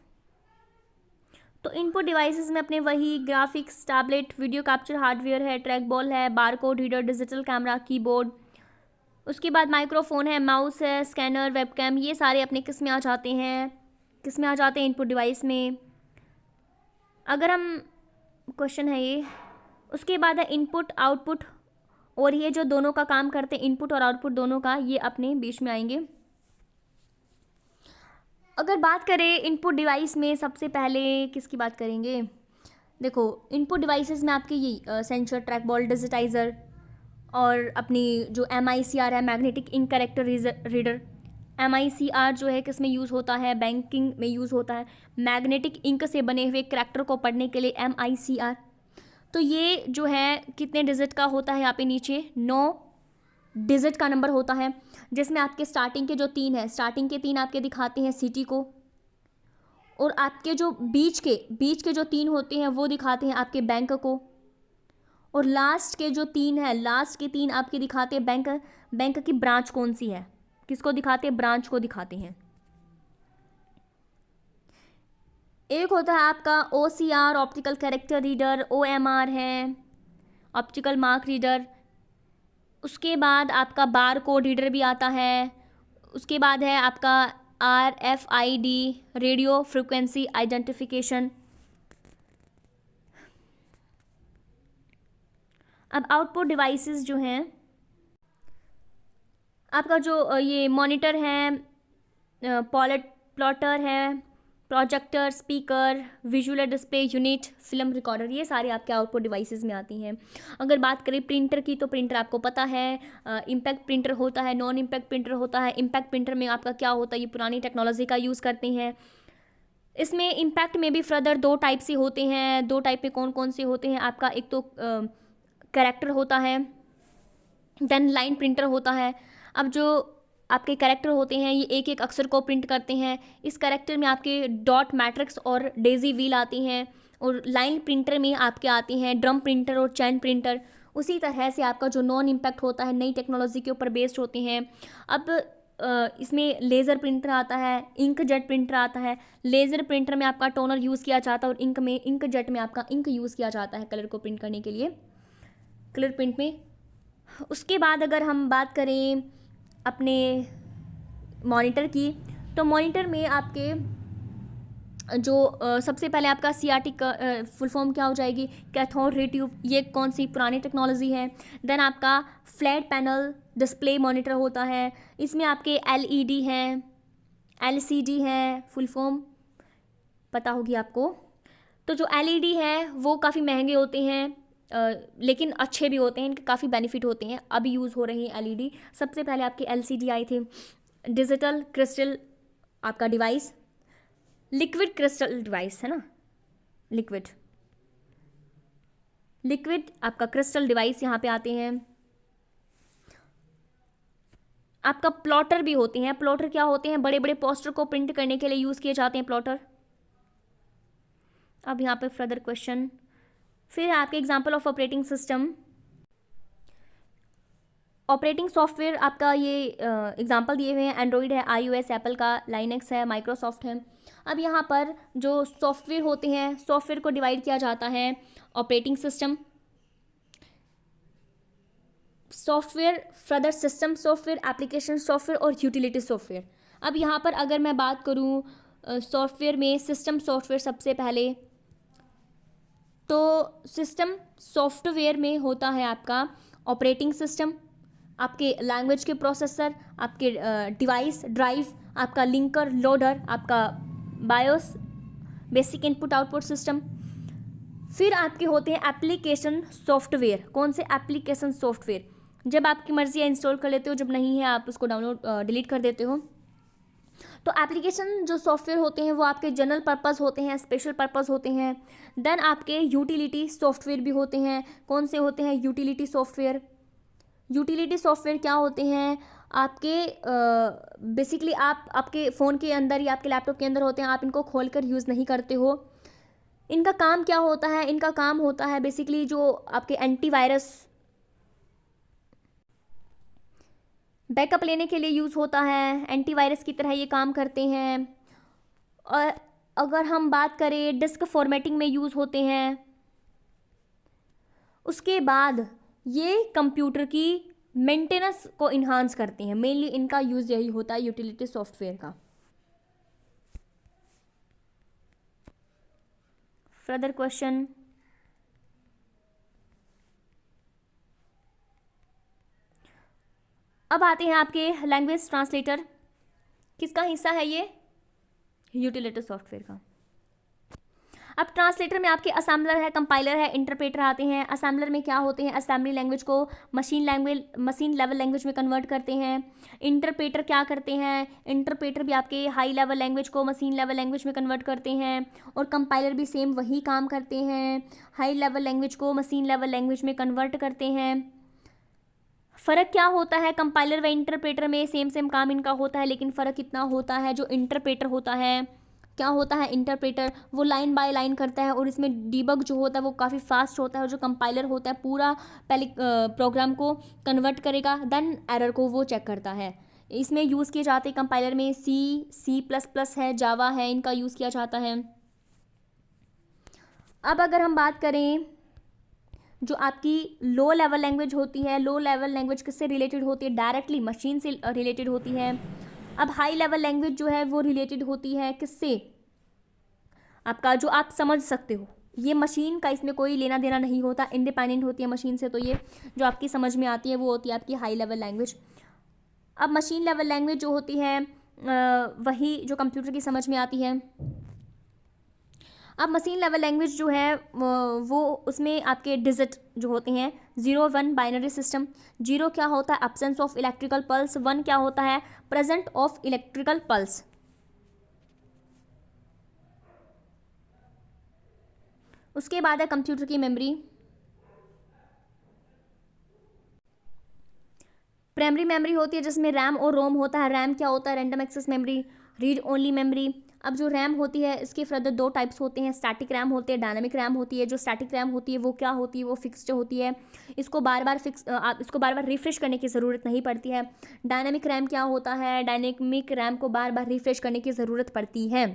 तो इनपुट डिवाइसेस में अपने वही graphics, tablet, video capture hardware है, ट्रैक बॉल है, barcode reader, digital camera, keyboard, उसके बाद माइक्रोफोन है, माउस है, स्कैनर, वेबकैम, ये सारे अपने किस में आ जाते हैं, किस में आ जाते हैं, इनपुट डिवाइस में। अगर हम, क्वेश्चन है ये, उसके बाद है इनपुट आउटपुट, और ये जो दोनों का काम करते हैं, इनपुट और आउटपुट दोनों का, ये अपने बीच में आएंगे। अगर बात करें इनपुट डिवाइस में, सबसे पहले किसकी बात करेंगे, देखो इनपुट डिवाइसेस में आपके ये सेंसर, ट्रैक बॉल, डिजिटाइज़र, और अपनी जो MICR है, magnetic ink character reader. MICR जो है किस में यूज़ होता है, बैंकिंग में यूज़ होता है, मैग्नेटिक इंक से बने हुए करैक्टर को पढ़ने के लिए MICR। तो ये जो है कितने डिजिट का होता है, यहाँ पे नीचे 9 डिजिट का नंबर होता है, जिसमें आपके स्टार्टिंग के जो 3 है, स्टार्टिंग के 3 आपके दिखाते हैं सिटी को, और आपके जो बीच के जो 3 होते हैं वो दिखाते हैं आपके बैंक को, और लास्ट के जो 3 है, लास्ट के 3 आपके दिखाते हैं बैंक की ब्रांच कौन सी है, किसको दिखाते हैं, ब्रांच को दिखाते हैं। एक होता है आपका OCR, optical character reader, OMR है, ऑप्टिकल मार्क रीडर। उसके बाद आपका बार कोड रीडर भी आता है। उसके बाद है आपका RFID, रेडियो फ्रिक्वेंसी आइडेंटिफिकेशन। अब आउटपुट डिवाइसेस जो हैं, आपका जो ये मॉनिटर है, प्लॉटर है, projector, speaker, visual display unit, film recorder, ये सारे आपके आउटपुट डिवाइसेस में आती हैं। अगर बात करें प्रिंटर की, तो प्रिंटर आपको पता है, इम्पैक्ट प्रिंटर होता है, नॉन इम्पैक्ट प्रिंटर होता है। इम्पैक्ट प्रिंटर में आपका क्या होता है, ये पुरानी टेक्नोलॉजी का यूज़ करते हैं। इसमें इम्पैक्ट में भी फर्दर 2 टाइप से होते हैं। 2 टाइप में कौन कौन से होते हैं, आपका एक तो कैरेक्टर होता है, देन लाइन प्रिंटर होता है। अब जो आपके कैरेक्टर होते हैं, ये एक एक अक्षर को प्रिंट करते हैं। इस कैरेक्टर में आपके डॉट मैट्रिक्स और डेजी व्हील आती हैं, और लाइन प्रिंटर में आपके आती हैं ड्रम प्रिंटर और चैन प्रिंटर। उसी तरह से आपका जो नॉन इम्पैक्ट होता है, नई टेक्नोलॉजी के ऊपर बेस्ड होते हैं। अब इसमें लेज़र प्रिंटर आता है, इंक जेट प्रिंटर आता है। लेज़र प्रिंटर में आपका टोनर यूज़ किया जाता है, और इंक जेट में आपका इंक यूज़ किया जाता है कलर को प्रिंट करने के लिए, कलर प्रिंट में। उसके बाद अगर हम बात करें अपने मॉनिटर की, तो मॉनिटर में आपके जो सबसे पहले आपका CRT का फुल फॉर्म क्या हो जाएगी, कैथोड रे ट्यूब, ये कौन सी पुरानी टेक्नोलॉजी है। देन आपका फ्लैट पैनल डिस्प्ले मॉनिटर होता है, इसमें आपके LED हैं, LCD है, फुल फॉर्म पता होगी आपको। तो जो LED है वो काफ़ी महंगे होते हैं, लेकिन अच्छे भी होते हैं, इनके काफ़ी बेनिफिट होते हैं। अभी यूज़ हो रही है LED। सबसे पहले आपके LCD आए थे। डिजिटल क्रिस्टल आपका डिवाइस, लिक्विड क्रिस्टल डिवाइस है ना, लिक्विड आपका क्रिस्टल डिवाइस यहाँ पे आते हैं। आपका प्लॉटर भी होते हैं। प्लॉटर क्या होते हैं, बड़े बड़े पोस्टर को प्रिंट करने के लिए यूज़ किए जाते हैं प्लॉटर। अब यहाँ पे फर्दर क्वेश्चन, फिर आपके example of operating system, operating software आपका ये एग्जाम्पल दिए हुए हैं। एंड्रॉइड है, iOS एप्पल का, लाइनक्स है, माइक्रोसॉफ्ट है। अब यहाँ पर जो सॉफ्टवेयर होते हैं, सॉफ्टवेयर को डिवाइड किया जाता है operating system software, further system software, application software और यूटिलिटी सॉफ्टवेयर। अब यहाँ पर अगर मैं बात करूँ सॉफ्टवेयर में, सिस्टम सॉफ्टवेयर सबसे पहले, तो सिस्टम सॉफ्टवेयर में होता है आपका ऑपरेटिंग सिस्टम, आपके लैंग्वेज के प्रोसेसर, आपके डिवाइस ड्राइव, आपका लिंकर लोडर, आपका BIOS, basic input output system. फिर आपके होते हैं एप्लीकेशन सॉफ्टवेयर। कौन से एप्लीकेशन सॉफ्टवेयर, जब आपकी मर्जी है इंस्टॉल कर लेते हो, जब नहीं है आप उसको डाउनलोड डिलीट कर देते हो। तो एप्लीकेशन जो सॉफ्टवेयर होते हैं वो आपके जनरल पर्पस होते हैं, स्पेशल पर्पस होते हैं। देन आपके यूटिलिटी सॉफ्टवेयर भी होते हैं। कौन से होते हैं यूटिलिटी सॉफ्टवेयर, यूटिलिटी सॉफ्टवेयर क्या होते हैं, आपके बेसिकली आप आपके फ़ोन के अंदर या आपके लैपटॉप के अंदर होते हैं, आप इनको खोलकर यूज़ नहीं करते हो। इनका काम क्या होता है? इनका काम होता है बेसिकली जो आपके एंटीवायरस बैकअप लेने के लिए यूज़ होता है, एंटीवायरस की तरह ये काम करते हैं। और अगर हम बात करें डिस्क फॉर्मेटिंग में यूज़ होते हैं। उसके बाद ये कंप्यूटर की मेंटेनेंस को इन्हांस करते हैं। मेनली इनका यूज़ यही होता है यूटिलिटी सॉफ्टवेयर का। Further question. अब आते हैं आपके लैंग्वेज ट्रांसलेटर। किसका हिस्सा है ये? यूटिलिटी सॉफ्टवेयर का। अब ट्रांसलेटर में आपके असेंबलर है, कंपाइलर है, इंटरप्रेटर आते हैं। असेंबलर में क्या होते हैं? असेंबली लैंग्वेज को मशीन लेवल लैंग्वेज में कन्वर्ट करते हैं। इंटरप्रेटर क्या करते हैं? इंटरप्रेटर भी आपके हाई लेवल लैंग्वेज को मशीन लेवल लैंग्वेज में कन्वर्ट करते हैं। और कंपाइलर भी सेम वही काम करते हैं, हाई लेवल लैंग्वेज को मशीन लेवल लैंग्वेज में कन्वर्ट करते हैं। फ़र्क क्या होता है कंपाइलर व इंटरप्रेटर में? सेम काम इनका होता है, लेकिन फ़र्क इतना होता है जो इंटरप्रेटर होता है, क्या होता है इंटरप्रेटर, वो लाइन बाय लाइन करता है और इसमें डीबग जो होता है वो काफ़ी फास्ट होता है। और जो कंपाइलर होता है पूरा पहले प्रोग्राम को कन्वर्ट करेगा, देन एरर को वो चेक करता है। इसमें यूज़ किए जाते हैं कंपाइलर में C++ है, जावा है, इनका यूज़ किया जाता है। अब अगर हम बात करें जो आपकी लो लेवल लैंग्वेज होती है, लो लेवल लैंग्वेज किससे रिलेटेड होती है? डायरेक्टली मशीन से रिलेटेड होती है। अब हाई लेवल लैंग्वेज जो है वो रिलेटेड होती है किससे? आपका जो आप समझ सकते हो, ये मशीन का इसमें कोई लेना देना नहीं होता, इंडिपेंडेंट होती है मशीन से। तो ये जो आपकी समझ में आती है वो होती है आपकी हाई लेवल लैंग्वेज। अब मशीन लेवल लैंग्वेज जो होती है वही जो कंप्यूटर की समझ में आती है। अब मशीन लेवल लैंग्वेज जो है वो उसमें आपके डिजिट जो होते हैं 0-1 बाइनरी सिस्टम। 0 क्या होता है? Absence of electrical pulse. 1 क्या होता है? Present of electrical pulse. उसके बाद है कंप्यूटर की मेमोरी। प्राइमरी मेमोरी होती है जिसमें रैम और रोम होता है। रैम क्या होता है? Random access memory, read only memory. अब जो रैम होती है इसके फर्दर 2 टाइप्स होते हैं, स्टैटिक रैम होती है, डायनामिक रैम होती है। जो स्टैटिक रैम होती है वो क्या होती है? वो फिक्स्ड होती है, इसको बार बार रिफ्रेश करने की ज़रूरत नहीं पड़ती है। डायनामिक रैम क्या होता है? डायनेमिक रैम को बार बार रिफ्रेश करने की ज़रूरत पड़ती है।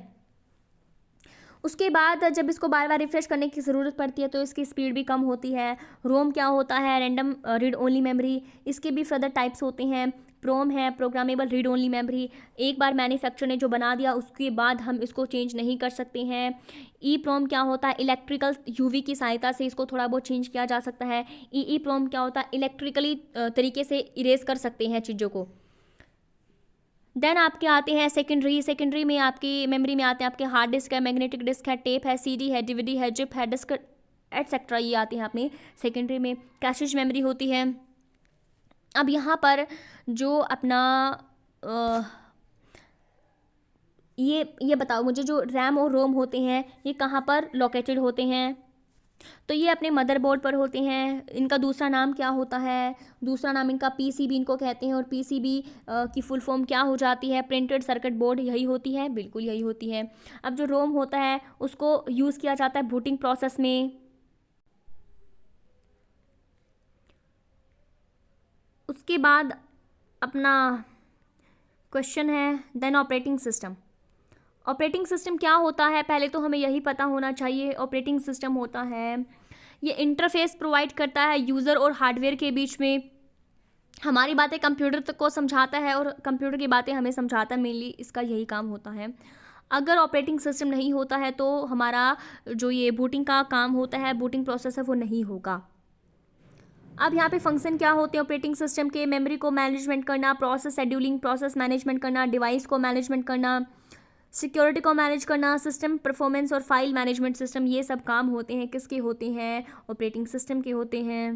उसके बाद जब इसको बार बार रिफ्रेश करने की ज़रूरत पड़ती है तो इसकी स्पीड भी कम होती है। रोम क्या होता है? Random read only memory. इसके भी फर्दर टाइप्स होते हैं। प्रोम है, प्रोग्रामेबल रीड ओनली मेमोरी। एक बार मैन्युफैक्चर ने जो बना दिया उसके बाद हम इसको चेंज नहीं कर सकते हैं। ई प्रोम क्या होता है? इलेक्ट्रिकल यूवी की सहायता से इसको थोड़ा बहुत चेंज किया जा सकता है। ई प्रोम क्या होता है? इलेक्ट्रिकली तरीके से इरेज कर सकते हैं चीज़ों को। देन आपके आते हैं सेकेंडरी में आपकी मेमोरी में आते हैं आपके हार्ड डिस्क है, मैग्नेटिक डिस्क है, टेप है, सीडी है, डीवीडी है, जिप है, डिस्क एटसेट्रा, ये आती हैं अपनी सेकेंडरी में। कैशेज मेमोरी होती है। अब यहाँ पर जो अपना ये बताओ मुझे, जो रैम और रोम होते हैं ये कहाँ पर लोकेटेड होते हैं? तो ये अपने मदरबोर्ड पर होते हैं। इनका दूसरा नाम क्या होता है? दूसरा नाम इनका पीसीबी इनको कहते हैं। और पीसीबी की फुल फॉर्म क्या हो जाती है? प्रिंटेड सर्किट बोर्ड, यही होती है, बिल्कुल यही होती है। अब जो रोम होता है उसको यूज़ किया जाता है बूटिंग प्रोसेस में। उसके बाद अपना क्वेश्चन है then operating system. Operating system क्या होता है? पहले तो हमें यही पता होना चाहिए। ऑपरेटिंग सिस्टम होता है ये इंटरफेस प्रोवाइड करता है यूज़र और हार्डवेयर के बीच में। हमारी बातें कंप्यूटर तक को समझाता है और कंप्यूटर की बातें हमें समझाता है। मेनली इसका यही काम होता है। अगर ऑपरेटिंग सिस्टम नहीं होता है तो हमारा जो ये बूटिंग का काम होता है, बूटिंग प्रोसेस है, वो नहीं होगा। अब यहाँ पे फंक्शन क्या होते हैं ऑपरेटिंग सिस्टम के? मेमोरी को मैनेजमेंट करना, प्रोसेस शेड्यूलिंग, प्रोसेस मैनेजमेंट करना, डिवाइस को मैनेजमेंट करना, सिक्योरिटी को मैनेज करना, सिस्टम परफॉर्मेंस और फाइल मैनेजमेंट सिस्टम, ये सब काम होते हैं किसके होते हैं? ऑपरेटिंग सिस्टम के होते हैं।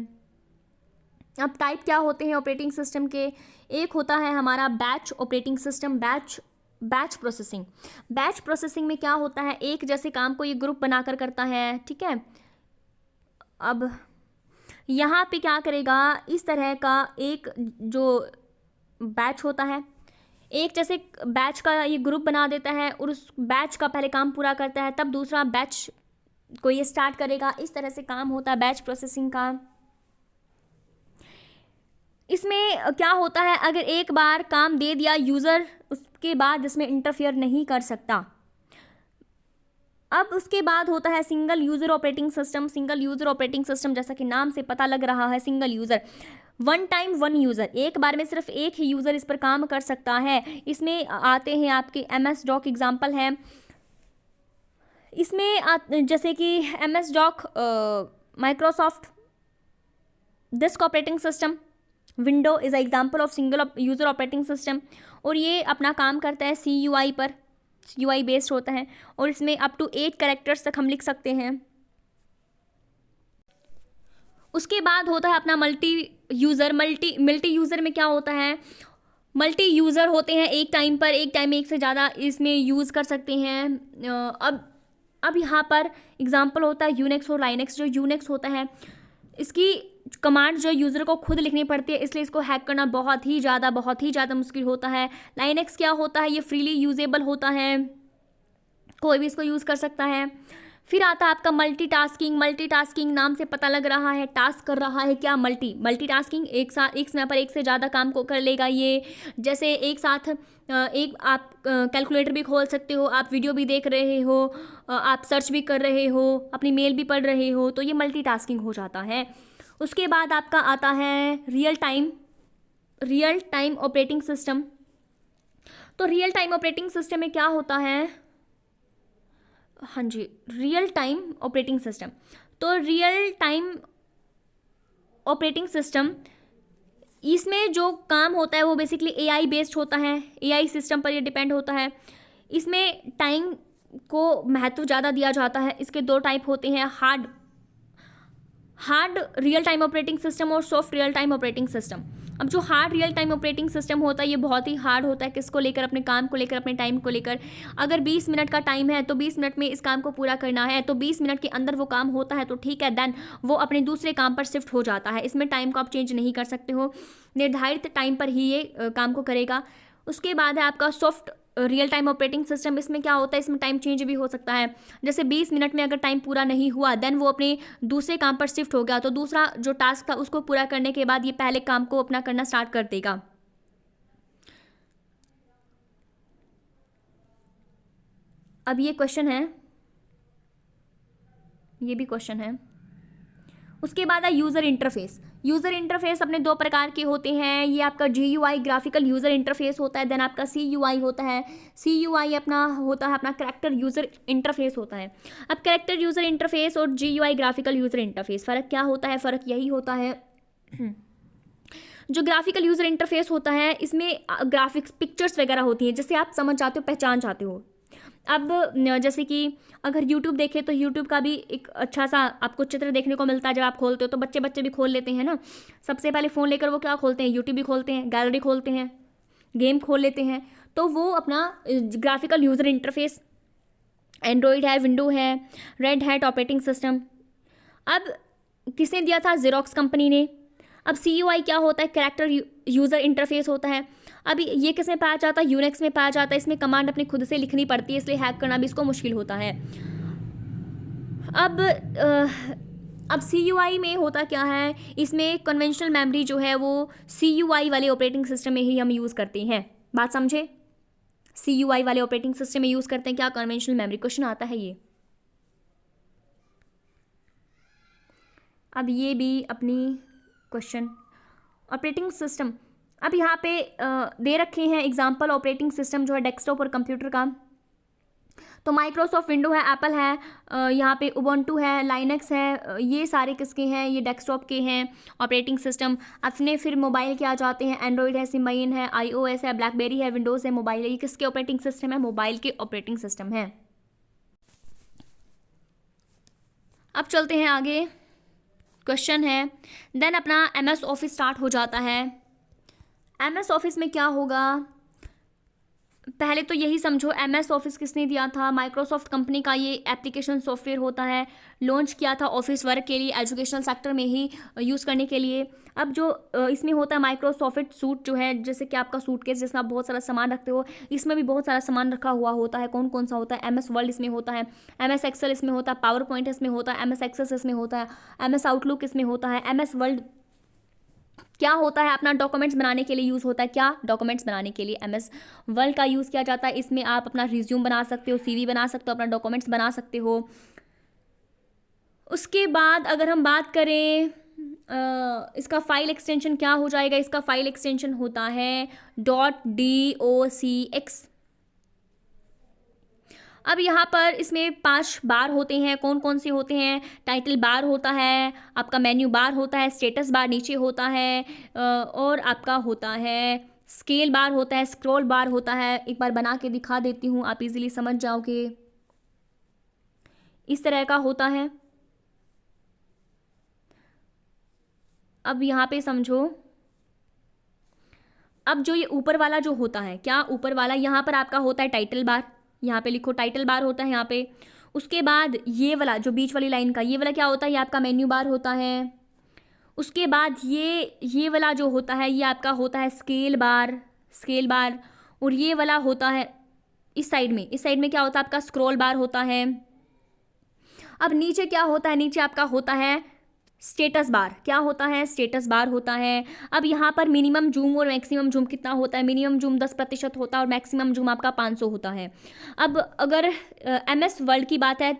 अब टाइप क्या होते हैं ऑपरेटिंग सिस्टम के? एक होता है हमारा batch operating system. Batch processing. Batch processing में क्या होता है? एक जैसे काम को ये ग्रुप बनाकर करता है, ठीक है। अब यहाँ पे क्या करेगा? इस तरह का एक जो बैच होता है, एक जैसे बैच का ये ग्रुप बना देता है और उस बैच का पहले काम पूरा करता है, तब दूसरा बैच कोई स्टार्ट करेगा, इस तरह से काम होता है बैच प्रोसेसिंग का। इसमें क्या होता है, अगर एक बार काम दे दिया यूज़र, उसके बाद इसमें इंटरफेयर नहीं कर सकता। अब उसके बाद होता है single user operating system. Single user operating system जैसा कि नाम से पता लग रहा है, single user, one time one user, एक बार में सिर्फ एक ही यूज़र इस पर काम कर सकता है। इसमें आते हैं आपके MS डॉक एग्जाम्पल है। इसमें जैसे कि MS DOS, Microsoft disk operating system, window is example of single user operating system, और ये अपना काम करता है CUI पर, CUI बेस्ड होता है, और इसमें अप टू 8 कैरेक्टर्स तक हम लिख सकते हैं। उसके बाद होता है अपना मल्टी यूज़र। मल्टी यूज़र में क्या होता है, मल्टी यूज़र होते हैं एक टाइम पर, एक टाइम में एक से ज़्यादा इसमें यूज़ कर सकते हैं। अब यहाँ पर एग्जांपल होता है यूनिक्स और लाइनक्स। जो यूनिक्स होता है, इसकी कमांड जो यूज़र को खुद लिखनी पड़ती है, इसलिए इसको हैक करना बहुत ही ज़्यादा मुश्किल होता है। लाइनक्स क्या होता है, ये फ्रीली यूजेबल होता है, कोई भी इसको यूज़ कर सकता है। फिर आता है आपका मल्टीटास्किंग। मल्टीटास्किंग नाम से पता लग रहा है, टास्क कर रहा है क्या, मल्टीटास्किंग, एक समय पर एक से ज़्यादा काम को कर लेगा ये। जैसे एक साथ एक आप कैलकुलेटर भी खोल सकते हो, आप वीडियो भी देख रहे हो, आप सर्च भी कर रहे हो, अपनी मेल भी पढ़ रहे हो, तो ये मल्टीटास्किंग हो जाता है। उसके बाद आपका आता है रियल टाइम ऑपरेटिंग सिस्टम। तो रियल टाइम ऑपरेटिंग सिस्टम में क्या होता है, हाँ जी, रियल टाइम ऑपरेटिंग सिस्टम। तो रियल टाइम ऑपरेटिंग सिस्टम, इसमें जो काम होता है वो बेसिकली AI बेस्ड होता है, AI सिस्टम पर ये डिपेंड होता है। इसमें टाइम को महत्व ज़्यादा दिया जाता है। इसके 2 टाइप होते हैं, hard real time operating system और soft real time operating system. अब जो hard real time operating system होता है, ये बहुत ही हार्ड होता है, किसको लेकर, अपने काम को लेकर, अपने टाइम को लेकर। अगर 20 मिनट का टाइम है तो 20 मिनट में इस काम को पूरा करना है, तो 20 मिनट के अंदर वो काम होता है तो ठीक है, देन वो अपने दूसरे काम पर शिफ्ट हो जाता है। इसमें टाइम को आप चेंज नहीं कर सकते हो, निर्धारित टाइम पर ही ये काम को करेगा। उसके बाद है आपका soft real time operating system. इसमें क्या होता है, इसमें टाइम चेंज भी हो सकता है। जैसे 20 मिनट में अगर टाइम पूरा नहीं हुआ, देन वो अपने दूसरे काम पर शिफ्ट हो गया, तो दूसरा जो टास्क था उसको पूरा करने के बाद ये पहले काम को अपना करना स्टार्ट कर देगा। अब ये क्वेश्चन है, ये भी क्वेश्चन है। उसके बाद है यूज़र इंटरफेस। यूज़र इंटरफेस अपने 2 प्रकार के होते हैं। ये आपका GUI ग्राफिकल यूज़र इंटरफेस होता है, देन आपका CUI होता है। CUI अपना होता है अपना कैरेक्टर यूज़र इंटरफेस होता है। अब कैरेक्टर यूज़र इंटरफेस और GUI ग्राफिकल यूज़र इंटरफेस, फ़र्क क्या होता है, फ़र्क यही होता है, जो ग्राफिकल यूज़र इंटरफेस होता है इसमें ग्राफिक्स पिक्चर्स वगैरह होती हैं, जैसे आप समझ जाते हो, पहचान जाते हो। अब जैसे कि अगर YouTube देखें तो YouTube का भी एक अच्छा सा आपको चित्र देखने को मिलता है। जब आप खोलते हो तो बच्चे भी खोल लेते हैं ना, सबसे पहले फ़ोन लेकर वो क्या खोलते हैं, YouTube भी खोलते हैं, गैलरी खोलते हैं, गेम खोल लेते हैं। तो वो अपना ग्राफिकल यूज़र इंटरफेस, एंड्रॉयड है, विंडो है, रेड हैट ऑपरेटिंग सिस्टम। अब किसने दिया था, ज़ेरोक्स कंपनी ने। अब CUI क्या होता है, कैरेक्टर यूज़र इंटरफेस होता है। अब ये किसमें पाया जाता है, यूनिक्स में पाया जाता है। इसमें कमांड अपने खुद से लिखनी पड़ती है, इसलिए हैक करना भी इसको मुश्किल होता है। अब CUI में होता क्या है, इसमें कन्वेंशनल मेमोरी जो है वो CUI वाले ऑपरेटिंग सिस्टम में ही हम यूज़ करते हैं। बात समझे, CUI वाले ऑपरेटिंग सिस्टम में यूज़ करते हैं क्या, कन्वेंशनल मेमोरी। क्वेश्चन आता है ये। अब ये भी अपनी क्वेश्चन ऑपरेटिंग सिस्टम, अब यहाँ पे दे रखे हैं एग्जाम्पल ऑपरेटिंग सिस्टम जो है डेस्कटॉप और कंप्यूटर का। तो माइक्रोसॉफ्ट विंडो है, एप्पल है, यहाँ पे उबंटू है, लाइनक्स है, ये सारे किसके हैं, ये डेस्कटॉप के हैं ऑपरेटिंग सिस्टम। अपने फिर मोबाइल के आ जाते हैं, एंड्रॉयड है, सिम्बाइन है, iOS है, ब्लैकबेरी है, विंडोज़ है, मोबाइल है। ये किसके ऑपरेटिंग सिस्टम है, मोबाइल के ऑपरेटिंग सिस्टम है। अब चलते हैं आगे, क्वेश्चन है, देन अपना MS ऑफिस स्टार्ट हो जाता है। MS ऑफिस में क्या होगा, पहले तो यही समझो, MS ऑफिस किसने दिया था? माइक्रोसॉफ्ट कंपनी का ये एप्लीकेशन सॉफ्टवेयर होता है, लॉन्च किया था ऑफिस वर्क के लिए, एजुकेशनल सेक्टर में ही यूज़ करने के लिए। अब जो इसमें होता है माइक्रोसॉफ्ट सूट जो है, जैसे कि आपका सूटकेस जिसमें आप बहुत सारा सामान रखते हो, इसमें भी बहुत सारा सामान रखा हुआ होता है। कौन कौन सा होता है? MS वर्ड इसमें होता है, MS एक्सेल इसमें होता है, पावर पॉइंट इसमें होता है, MS एक्सेस इसमें होता है, MS आउटलुक इसमें होता है, MS वर्ड क्या होता है? अपना डॉक्यूमेंट्स बनाने के लिए यूज़ होता है। क्या? डॉक्यूमेंट्स बनाने के लिए MS वर्ड का यूज़ किया जाता है। इसमें आप अपना रिज्यूम बना सकते हो, CV बना सकते हो, अपना डॉक्यूमेंट्स बना सकते हो। उसके बाद अगर हम बात करें इसका फाइल एक्सटेंशन क्या हो जाएगा? इसका फाइल एक्सटेंशन होता है .docx। अब यहाँ पर इसमें 5 बार होते हैं। कौन कौन से होते हैं? टाइटल बार होता है, आपका मेन्यू बार होता है, स्टेटस बार नीचे होता है, और आपका होता है स्केल बार होता है, स्क्रॉल बार होता है। एक बार बना के दिखा देती हूँ, आप इजीली समझ जाओगे। इस तरह का होता है। अब यहाँ पे समझो, अब जो ये ऊपर वाला जो होता है, क्या ऊपर वाला, यहाँ पर आपका होता है टाइटल बार, यहाँ पे लिखो टाइटल बार होता है यहाँ पे। उसके बाद ये वाला जो बीच वाली लाइन का, ये वाला क्या होता है? ये आपका मेन्यू बार होता है। उसके बाद ये वाला जो होता है, ये आपका होता है स्केल बार, स्केल बार। और ये वाला होता है इस साइड में, इस साइड में क्या होता है? आपका स्क्रॉल बार होता है। अब नीचे क्या होता है? नीचे आपका होता है स्टेटस बार। क्या होता है? स्टेटस बार होता है। अब यहाँ पर मिनिमम जूम और मैक्सिमम जूम कितना होता है? मिनिमम जूम 10% होता है और मैक्सिमम जूम आपका 500 होता है। अब अगर MS वर्ड की बात है,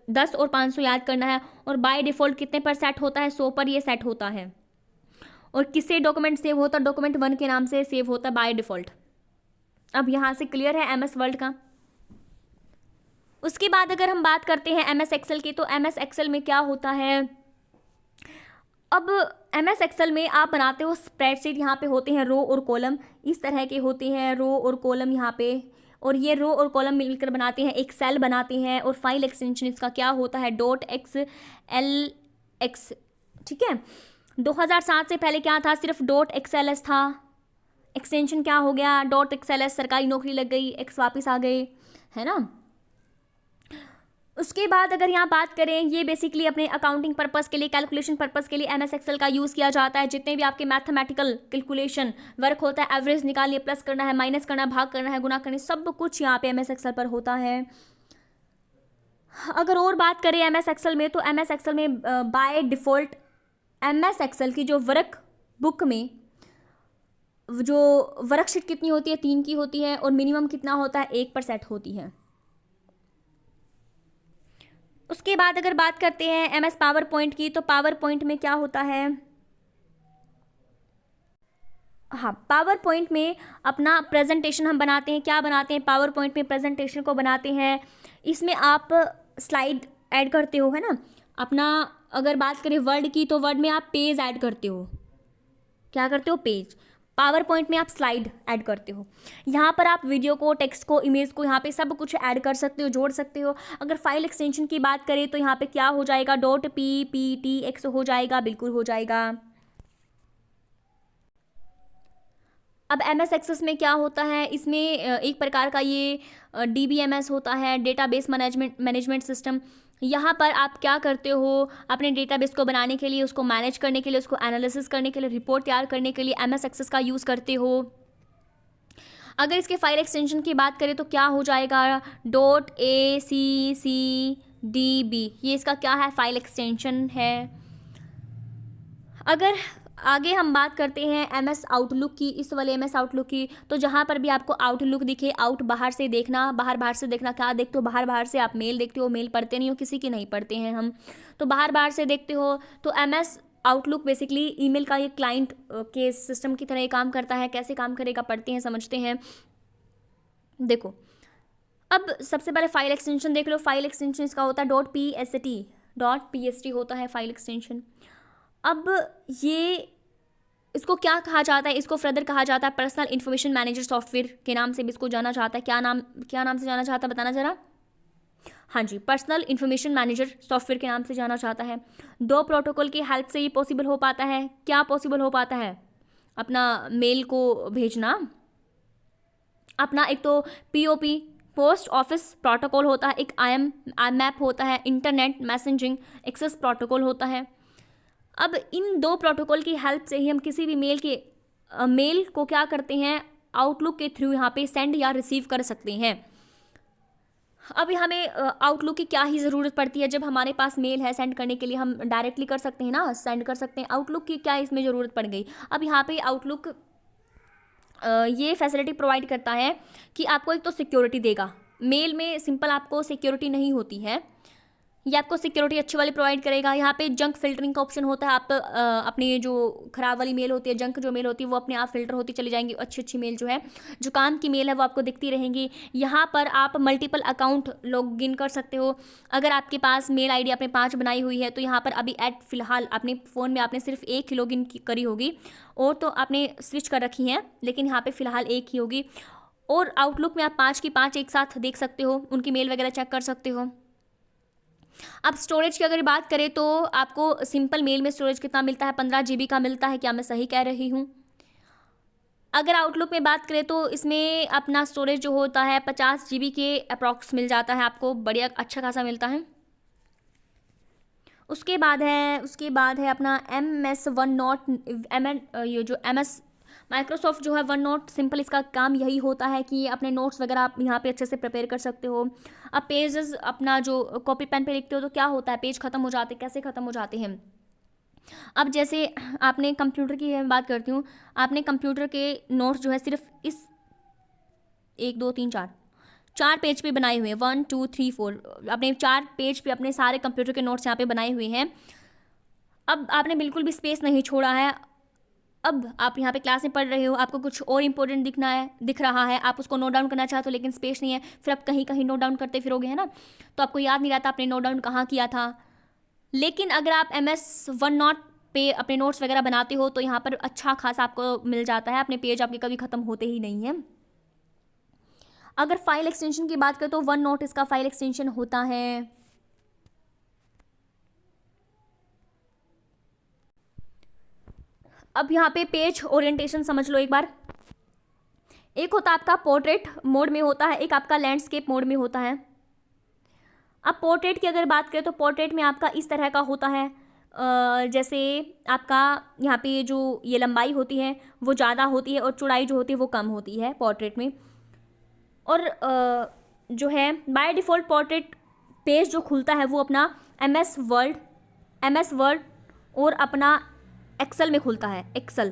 10 और 500 याद करना है। और बाय डिफ़ॉल्ट कितने पर सेट होता है? 100 पर ये सेट होता है। और किससे डॉक्यूमेंट सेव होता है? डॉक्यूमेंट 1 के नाम से सेव होता है बाय डिफ़ॉल्ट। अब यहाँ से क्लियर है MS वर्ड का। उसके बाद अगर हम बात करते हैं MS एक्सेल की, तो MS एक्सेल में क्या होता है? अब MS एक्सेल में आप बनाते हो स्प्रेडशीट। यहाँ पे होते हैं रो और कॉलम, इस तरह के होते हैं रो और कॉलम यहाँ पे। और ये रो और कॉलम मिलकर बनाते हैं एक सेल बनाते हैं। और फाइल एक्सटेंशन इसका क्या होता है? .xlx। ठीक है, 2007 से पहले क्या था? सिर्फ .xls था। एक्सटेंशन क्या हो गया? .xls। सरकारी नौकरी लग गई, एक्स वापस आ गए, है ना। उसके बाद अगर यहाँ बात करें, ये बेसिकली अपने अकाउंटिंग पर्पस के लिए, कैलकुलेशन पर्पस के लिए MS एक्सेल का यूज़ किया जाता है। जितने भी आपके मैथमेटिकल कैलकुलेशन वर्क होता है, एवरेज निकालिए, प्लस करना है, माइनस करना है, भाग करना है, गुना करना है, सब कुछ यहाँ पे MS एक्सेल पर होता है। अगर और बात करें MS एक्सेल में, तो MS एक्सेल में बाय डिफ़ॉल्ट MS एक्सेल की जो वर्क बुक में जो वर्कशीट कितनी होती है? 3 की होती है। और मिनिमम कितना होता है? 1 पर सेट होती है। उसके बाद अगर बात करते हैं MS पावर पॉइंट की, तो पावर पॉइंट में क्या होता है? हाँ, पावर पॉइंट में अपना प्रेजेंटेशन हम बनाते हैं। क्या बनाते हैं? पावर पॉइंट में प्रेजेंटेशन को बनाते हैं। इसमें आप स्लाइड ऐड करते हो, है ना। अपना अगर बात करें वर्ड की, तो वर्ड में आप पेज ऐड करते हो। क्या करते हो? पेज। पावर पॉइंट में आप स्लाइड ऐड करते हो। यहाँ पर आप वीडियो को, टेक्स्ट को, इमेज को, यहाँ पे सब कुछ ऐड कर सकते हो, जोड़ सकते हो। अगर फाइल एक्सटेंशन की बात करें, तो यहाँ पे क्या हो जाएगा? .pptx हो जाएगा, बिल्कुल हो जाएगा। अब MS एक्सेस में क्या होता है? इसमें एक प्रकार का ये DBMS होता है, डेटाबेस मैनेजमेंट सिस्टम। यहाँ पर आप क्या करते हो? अपने डेटाबेस को बनाने के लिए, उसको मैनेज करने के लिए, उसको एनालिसिस करने के लिए, रिपोर्ट तैयार करने के लिए MS एक्सेस का यूज़ करते हो। अगर इसके फाइल एक्सटेंशन की बात करें, तो क्या हो जाएगा? .accdb, ये इसका क्या है? फाइल एक्सटेंशन है। अगर आगे हम बात करते हैं MS आउटलुक की, इस वाले MS आउटलुक की, तो जहाँ पर भी आपको आउटलुक दिखे, आउट बाहर से देखना, बाहर से देखना। क्या देखते हो? बाहर से आप मेल देखते हो। मेल पढ़ते नहीं हो, किसी की नहीं पढ़ते हैं हम, तो बाहर से देखते हो। तो MS आउटलुक बेसिकली ईमेल का ये क्लाइंट के सिस्टम की तरह ये काम करता है। कैसे काम करेगा? पढ़ते हैं, समझते हैं। देखो, अब सबसे पहले फाइल एक्सटेंशन देख लो। फाइल एक्सटेंशन इसका होता है .pst होता है फाइल एक्सटेंशन। अब ये इसको क्या कहा जाता है? इसको फर्दर कहा जाता है पर्सनल इन्फॉर्मेशन मैनेजर सॉफ्टवेयर के नाम से भी इसको जाना जाता है। क्या नाम से जाना चाहता है? बताना ज़रा। हाँ जी, पर्सनल इन्फॉर्मेशन मैनेजर सॉफ्टवेयर के नाम से जाना चाहता है। 2 प्रोटोकॉल की हेल्प से ये पॉसिबल हो पाता है। क्या पॉसिबल हो पाता है? अपना मेल को भेजना, अपना एक तो पीओपी पोस्ट ऑफिस प्रोटोकॉल होता है, एक IMAP होता है, इंटरनेट मैसेजिंग एक्सेस प्रोटोकॉल होता है। अब इन दो प्रोटोकॉल की हेल्प से ही हम किसी भी मेल को क्या करते हैं, आउटलुक के थ्रू यहाँ पे सेंड या रिसीव कर सकते हैं। अभी हमें आउटलुक की क्या ही ज़रूरत पड़ती है, जब हमारे पास मेल है सेंड करने के लिए हम डायरेक्टली कर सकते हैं ना, सेंड कर सकते हैं। आउटलुक की क्या इसमें ज़रूरत पड़ गई। अब यहाँ पे आउटलुक ये फैसिलिटी प्रोवाइड करता है कि आपको एक तो सिक्योरिटी देगा। मेल में सिंपल आपको सिक्योरिटी नहीं होती है, ये आपको सिक्योरिटी अच्छी वाली प्रोवाइड करेगा। यहाँ पे जंक फिल्टरिंग का ऑप्शन होता है। आप अपनी जो ख़राब वाली मेल होती है, जंक जो मेल होती है, वो अपने आप फिल्टर होती चली जाएंगी। अच्छी अच्छी मेल जो है, जो काम की मेल है, वो आपको दिखती रहेंगी। यहाँ पर आप मल्टीपल अकाउंट लॉग इन कर सकते हो। अगर आपके पास मेल आईडी आपने 5 बनाई हुई है, तो यहाँ पर अभी फ़िलहाल अपने फ़ोन में आपने सिर्फ एक ही लॉग इन करी होगी, और तो आपने स्विच कर रखी हैं, लेकिन यहाँ पर फ़िलहाल एक ही होगी। और आउटलुक में आप 5 की 5 एक साथ देख सकते हो, उनकी मेल वगैरह चेक कर सकते हो। अब स्टोरेज की अगर बात करें तो आपको सिंपल मेल में स्टोरेज कितना मिलता है, 15 GB का मिलता है। क्या मैं सही कह रही हूँ? अगर आउटलुक में बात करें तो इसमें अपना स्टोरेज जो होता है 50 GB के अप्रॉक्स मिल जाता है आपको, बढ़िया अच्छा खासा मिलता है। उसके बाद है अपना MS OneNote। ये जो MS माइक्रोसॉफ्ट जो है OneNote, सिंपल इसका काम यही होता है कि अपने नोट्स वगैरह आप यहाँ पे अच्छे से प्रिपेयर कर सकते हो। अब पेजेस अपना जो कॉपी पेन पे लिखते हो तो क्या होता है, पेज ख़त्म हो जाते हैं। कैसे ख़त्म हो जाते हैं? अब जैसे आपने कंप्यूटर की मैं बात करती हूँ, आपने कंप्यूटर के नोट्स जो है सिर्फ इस 1 2 3 4 पेज पे बनाए हुए हैं। 1 2 3 4 अपने 4 पेज पे अपने सारे कंप्यूटर के नोट्स यहाँ पे बनाए हुए हैं। अब आपने बिल्कुल भी स्पेस नहीं छोड़ा है। अब आप यहाँ पे क्लास में पढ़ रहे हो, आपको कुछ और इंपॉर्टेंट दिख रहा है, आप उसको नोट डाउन करना चाहते हो, लेकिन स्पेस नहीं है, फिर आप कहीं कहीं नोट डाउन करते फिरोगे, है ना, तो आपको याद नहीं रहता आपने नोट डाउन कहाँ किया था। लेकिन अगर आप MS OneNote पे अपने नोट्स वगैरह बनाते हो तो यहाँ पर अच्छा खासा आपको मिल जाता है, अपने पेज आपके कभी ख़त्म होते ही नहीं है। अगर फाइल एक्सटेंशन की बात करें तो OneNote इसका फाइल एक्सटेंशन होता है। अब यहाँ पे पेज ओरिएंटेशन समझ लो एक बार। एक होता है आपका पोर्ट्रेट मोड में होता है, एक आपका लैंडस्केप मोड में होता है। अब पोर्ट्रेट की अगर बात करें तो पोर्ट्रेट में आपका इस तरह का होता है, जैसे आपका यहाँ पे जो ये लंबाई होती है वो ज़्यादा होती है और चौड़ाई जो होती है वो कम होती है पोर्ट्रेट में। और जो है बाय डिफ़ॉल्ट पोर्ट्रेट पेज जो खुलता है वो अपना MS वर्ड और अपना एक्सेल में खुलता है। एक्सेल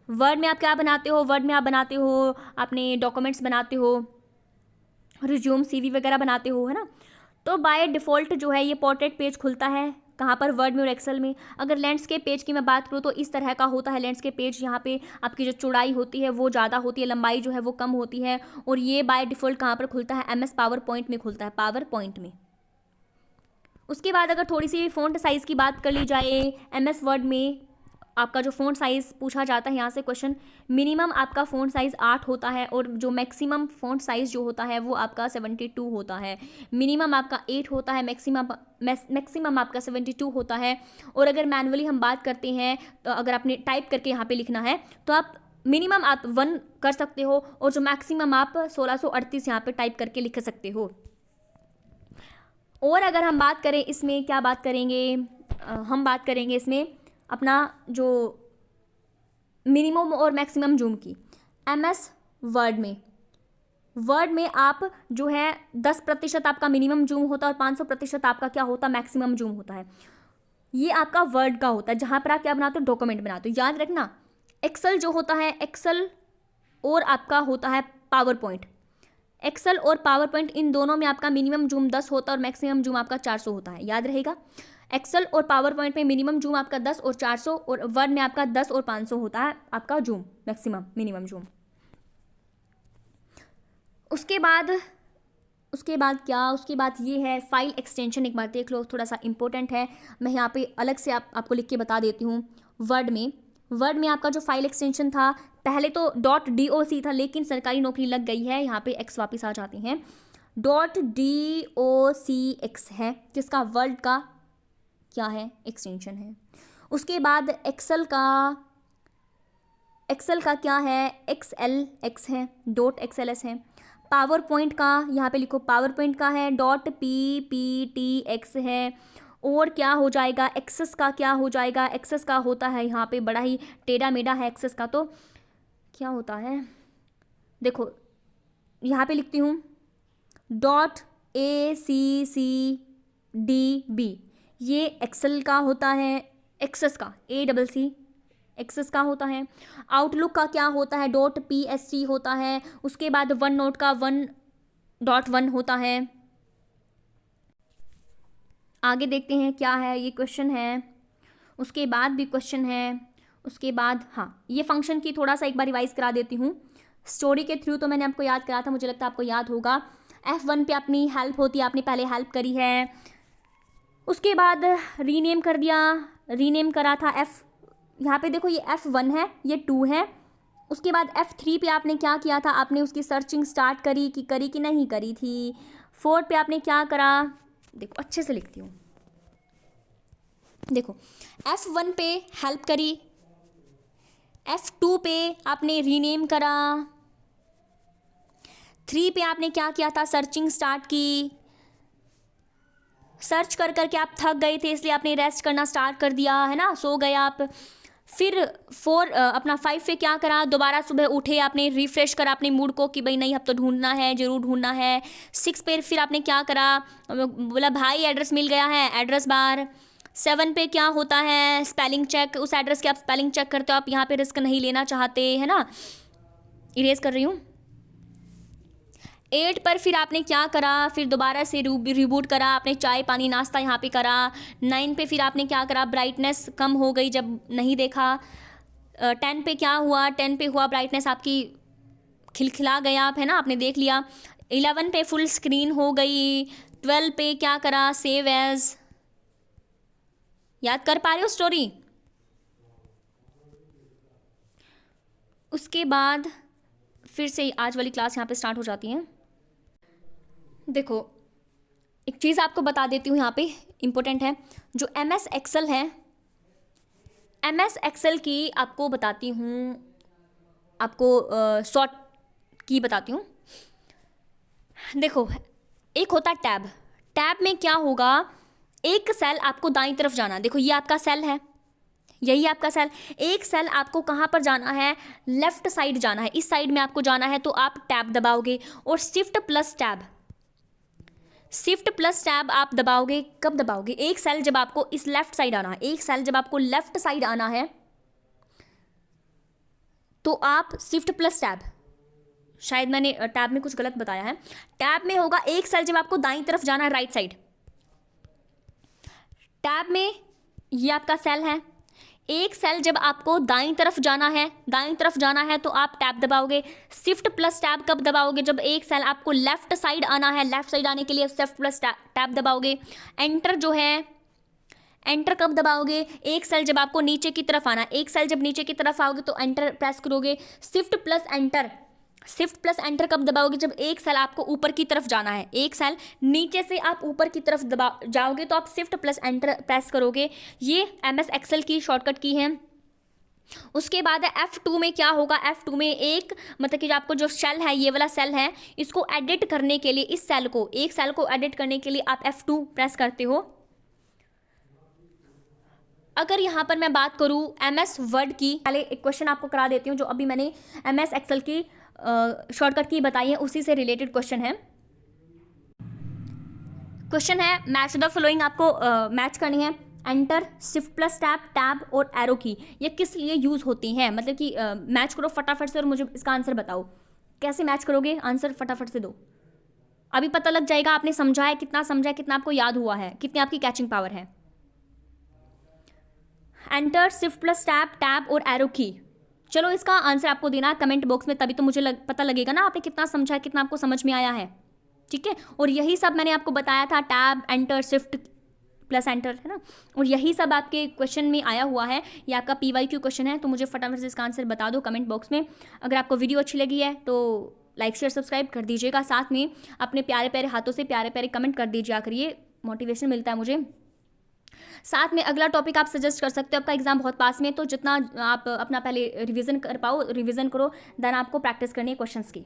वर्ड में आप क्या बनाते हो, वर्ड में आप बनाते हो अपने डॉक्यूमेंट्स बनाते हो, रिज्यूम CV वगैरह बनाते हो, है ना। तो बाय डिफ़ॉल्ट जो है ये पोर्ट्रेट पेज खुलता है कहाँ पर, वर्ड में और एक्सेल में। अगर लैंडस्केप पेज की मैं बात करूँ तो इस तरह का होता है लैंडस्केप पेज। यहाँ पे आपकी जो चौड़ाई होती है वो ज़्यादा होती है, लंबाई जो है वो कम होती है, और ये बाय डिफ़ॉल्ट कहाँ पर खुलता है, MS पावर पॉइंट में खुलता है, पावर पॉइंट में। उसके बाद अगर थोड़ी सी फ़ॉन्ट साइज़ की बात कर ली जाए, MS वर्ड में आपका जो फ़ॉन्ट साइज़ पूछा जाता है यहाँ से क्वेश्चन, मिनिमम आपका फ़ॉन्ट साइज़ 8 होता है, और जो मैक्सिमम फ़ॉन्ट साइज़ जो होता है वो आपका 72 होता है। मिनिमम आपका 8 होता है, मैक्सिमम आपका 72 होता है। और अगर मैनुअली हम बात करते हैं तो अगर आपने टाइप करके यहाँ पे लिखना है तो आप मिनिमम आप 1 कर सकते हो, और जो मैक्सिमम आप 1638 यहाँ पर टाइप करके लिख सकते हो। और अगर हम बात करें इसमें क्या बात करेंगे, हम बात करेंगे इसमें अपना जो मिनिमम और मैक्सिमम जूम की। MS वर्ड में आप जो है 10% आपका मिनिमम जूम होता है और 500% आपका क्या होता है, मैक्सिमम जूम होता है। ये आपका वर्ड का होता है जहाँ पर आप क्या बनाते हो, डॉक्यूमेंट बनाते हो। याद रखना एक्सेल जो होता है, एक्सेल और आपका होता है पावर पॉइंट। एक्सेल और पावर पॉइंट इन दोनों में आपका मिनिमम जूम 10 होता है और मैक्सिमम जूम आपका 400 होता है, याद रहेगा। एक्सेल और पावर पॉइंट में मिनिमम जूम आपका 10 और 400, और वर्ड में आपका 10 और 500 होता है आपका जूम, मैक्सिमम मिनिमम जूम। उसके बाद ये है फाइल एक्सटेंशन। एक बार देख लो, थोड़ा सा इंपॉर्टेंट है, मैं यहाँ पे अलग से आपको लिख के बता देती हूँ। वर्ड में आपका जो फाइल एक्सटेंशन था, पहले तो .doc था, लेकिन सरकारी नौकरी लग गई है, यहाँ पे x वापस आ जाते हैं। .docx है जिसका वर्ड का क्या है, एक्सटेंशन है। उसके बाद एक्सेल का एक्सेल का क्या है, एक्सएल एक्स है, डॉट एक्सएलएस है। पावर पॉइंट का यहाँ पे लिखो, पावर पॉइंट का है डॉट PPTX है। और क्या हो जाएगा, एक्सेस का क्या हो जाएगा, एक्सेस का होता है यहाँ पे बड़ा ही टेढ़ा मेढ़ा है एक्सेस का, तो क्या होता है, देखो यहाँ पे लिखती हूँ डॉट ACCDB, ये एक्सेल का होता है, एक्सेस का ACC एक्सेस का होता है। आउटलुक का क्या होता है, डॉट PST होता है। उसके बाद वन नोट का 1.1 होता है। आगे देखते हैं क्या है, ये क्वेश्चन है, उसके बाद भी क्वेश्चन है, उसके बाद हाँ ये फंक्शन की थोड़ा सा एक बार रिवाइज करा देती हूँ। स्टोरी के थ्रू तो मैंने आपको याद करा था, मुझे लगता है आपको याद होगा। F1 पे अपनी हेल्प होती है, आपने पहले हेल्प करी है, उसके बाद रीनेम कर दिया, रीनेम करा था F, यहाँ पे देखो ये F1 है, ये 2 है। उसके बाद F3 पे आपने क्या किया था, आपने उसकी सर्चिंग स्टार्ट करी कि नहीं करी थी। 4 पे आपने क्या करा, देखो अच्छे से लिखती हूँ, देखो F1 पे हेल्प करी, F2 पे आपने रीनेम करा, 3 पे आपने क्या किया था, सर्चिंग स्टार्ट की, सर्च कर करके आप थक गए थे इसलिए आपने रेस्ट करना स्टार्ट कर दिया है ना, सो गए आप। फिर 5 पे क्या करा, दोबारा सुबह उठे, आपने रिफ्रेश करा अपने मूड को कि भाई नहीं अब तो ढूंढना है, जरूर ढूंढना है। 6 पे फिर आपने क्या करा, बोला भाई एड्रेस मिल गया है, एड्रेस बार। 7 पे क्या होता है, स्पेलिंग चेक, उस एड्रेस की आप स्पेलिंग चेक करते हो, आप यहाँ पे रिस्क नहीं लेना चाहते है ना, इरेज कर रही हूँ। 8 पर फिर आपने क्या करा, फिर दोबारा से रिबूट करा, आपने चाय पानी नाश्ता यहाँ पे करा। 9 पे फिर आपने क्या करा, ब्राइटनेस कम हो गई जब नहीं देखा। 10 पे क्या हुआ, 10 पे हुआ ब्राइटनेस आपकी खिलखिला गया आप है ना, आपने देख लिया। 11 पे फुल स्क्रीन हो गई। 12 पे क्या करा, सेव एज। याद कर पा रहे हो स्टोरी? उसके बाद फिर से आज वाली क्लास यहाँ पे स्टार्ट हो जाती है। देखो एक चीज़ आपको बता देती हूँ यहाँ पे, इम्पोर्टेंट है, जो MS एक्सेल है, MS एक्सेल की आपको बताती हूँ, आपको शॉर्ट की बताती हूँ। देखो एक होता है टैब, टैब में क्या होगा, एक सेल आपको दाईं तरफ जाना, देखो ये आपका सेल है, यही आपका सेल, एक सेल आपको कहाँ पर जाना है, लेफ्ट साइड जाना है, इस साइड में आपको जाना है, तो आप टैब दबाओगे और शिफ्ट प्लस टैब आप दबाओगे। कब दबाओगे, एक सेल जब आपको इस लेफ्ट साइड आना है, एक सेल जब आपको लेफ्ट साइड आना है तो आप शिफ्ट प्लस टैब, शायद मैंने टैब में कुछ गलत बताया है, टैब में होगा एक सेल जब आपको दाईं तरफ जाना है, राइट साइड, टैब में ये आपका सेल है, एक सेल जब आपको दाईं तरफ जाना है तो आप टैब दबाओगे। शिफ्ट प्लस टैब कब दबाओगे, जब एक सेल आपको लेफ्ट साइड आना है, लेफ्ट साइड आने के लिए शिफ्ट प्लस टैब दबाओगे। एंटर जो है, एंटर कब दबाओगे, एक सेल जब आपको नीचे की तरफ आना है, एक सेल जब नीचे की तरफ आओगे तो एंटर प्रेस करोगे। शिफ्ट प्लस एंटर कब दबाओगे, जब एक सेल आपको ऊपर की तरफ जाना है, एक सेल नीचे से आप ऊपर की तरफ जाओगे तो आप शिफ्ट प्लस एंटर प्रेस करोगे। ये MS एक्सेल की शॉर्टकट की है। उसके बाद F2 में क्या होगा, F2 में एक मतलब कि आपको जो सेल है, ये वाला सेल है, इसको एडिट करने के लिए, इस सेल को, एक सेल को एडिट करने के लिए आप F2 प्रेस करते हो। अगर यहाँ पर मैं बात करूँ MS वर्ड की, पहले एक क्वेश्चन आपको करा देती हूँ जो अभी मैंने MS एक्सेल की शॉर्टकट की बताई है, उसी से रिलेटेड क्वेश्चन है। क्वेश्चन है मैच द फॉलोइंग, आपको मैच करनी है। एंटर, शिफ्ट प्लस टैब और एरो की, ये किस लिए यूज़ होती हैं, मतलब कि मैच करो फटाफट से और मुझे इसका आंसर बताओ। कैसे मैच करोगे, आंसर फटाफट से दो, अभी पता लग जाएगा आपने समझा है, कितना समझा है, कितना आपको याद हुआ है, कितनी आपकी कैचिंग पावर है। एंटर, शिफ्ट प्लस टैब और एरो की, चलो इसका आंसर आपको देना है कमेंट बॉक्स में, तभी तो मुझे पता लगेगा ना आपने कितना समझा है, कितना आपको समझ में आया है, ठीक है। और यही सब मैंने आपको बताया था, tab, enter, shift plus enter, है ना, और यही सब आपके क्वेश्चन में आया हुआ है। ये आपका PYQ क्वेश्चन है, तो मुझे फटाफट से इसका आंसर बता दो कमेंट बॉक्स में। अगर आपको वीडियो अच्छी लगी है तो लाइक शेयर सब्सक्राइब कर दीजिएगा, साथ में अपने प्यारे प्यारे हाथों से प्यारे प्यारे कमेंट कर दीजिए, करिए, मोटिवेशन मिलता है मुझे। साथ में अगला टॉपिक आप सजेस्ट कर सकते हो, आपका एग्जाम बहुत पास में है, तो जितना आप अपना पहले रिवीजन कर पाओ रिवीजन करो, देन आपको प्रैक्टिस करनी है क्वेश्चंस की।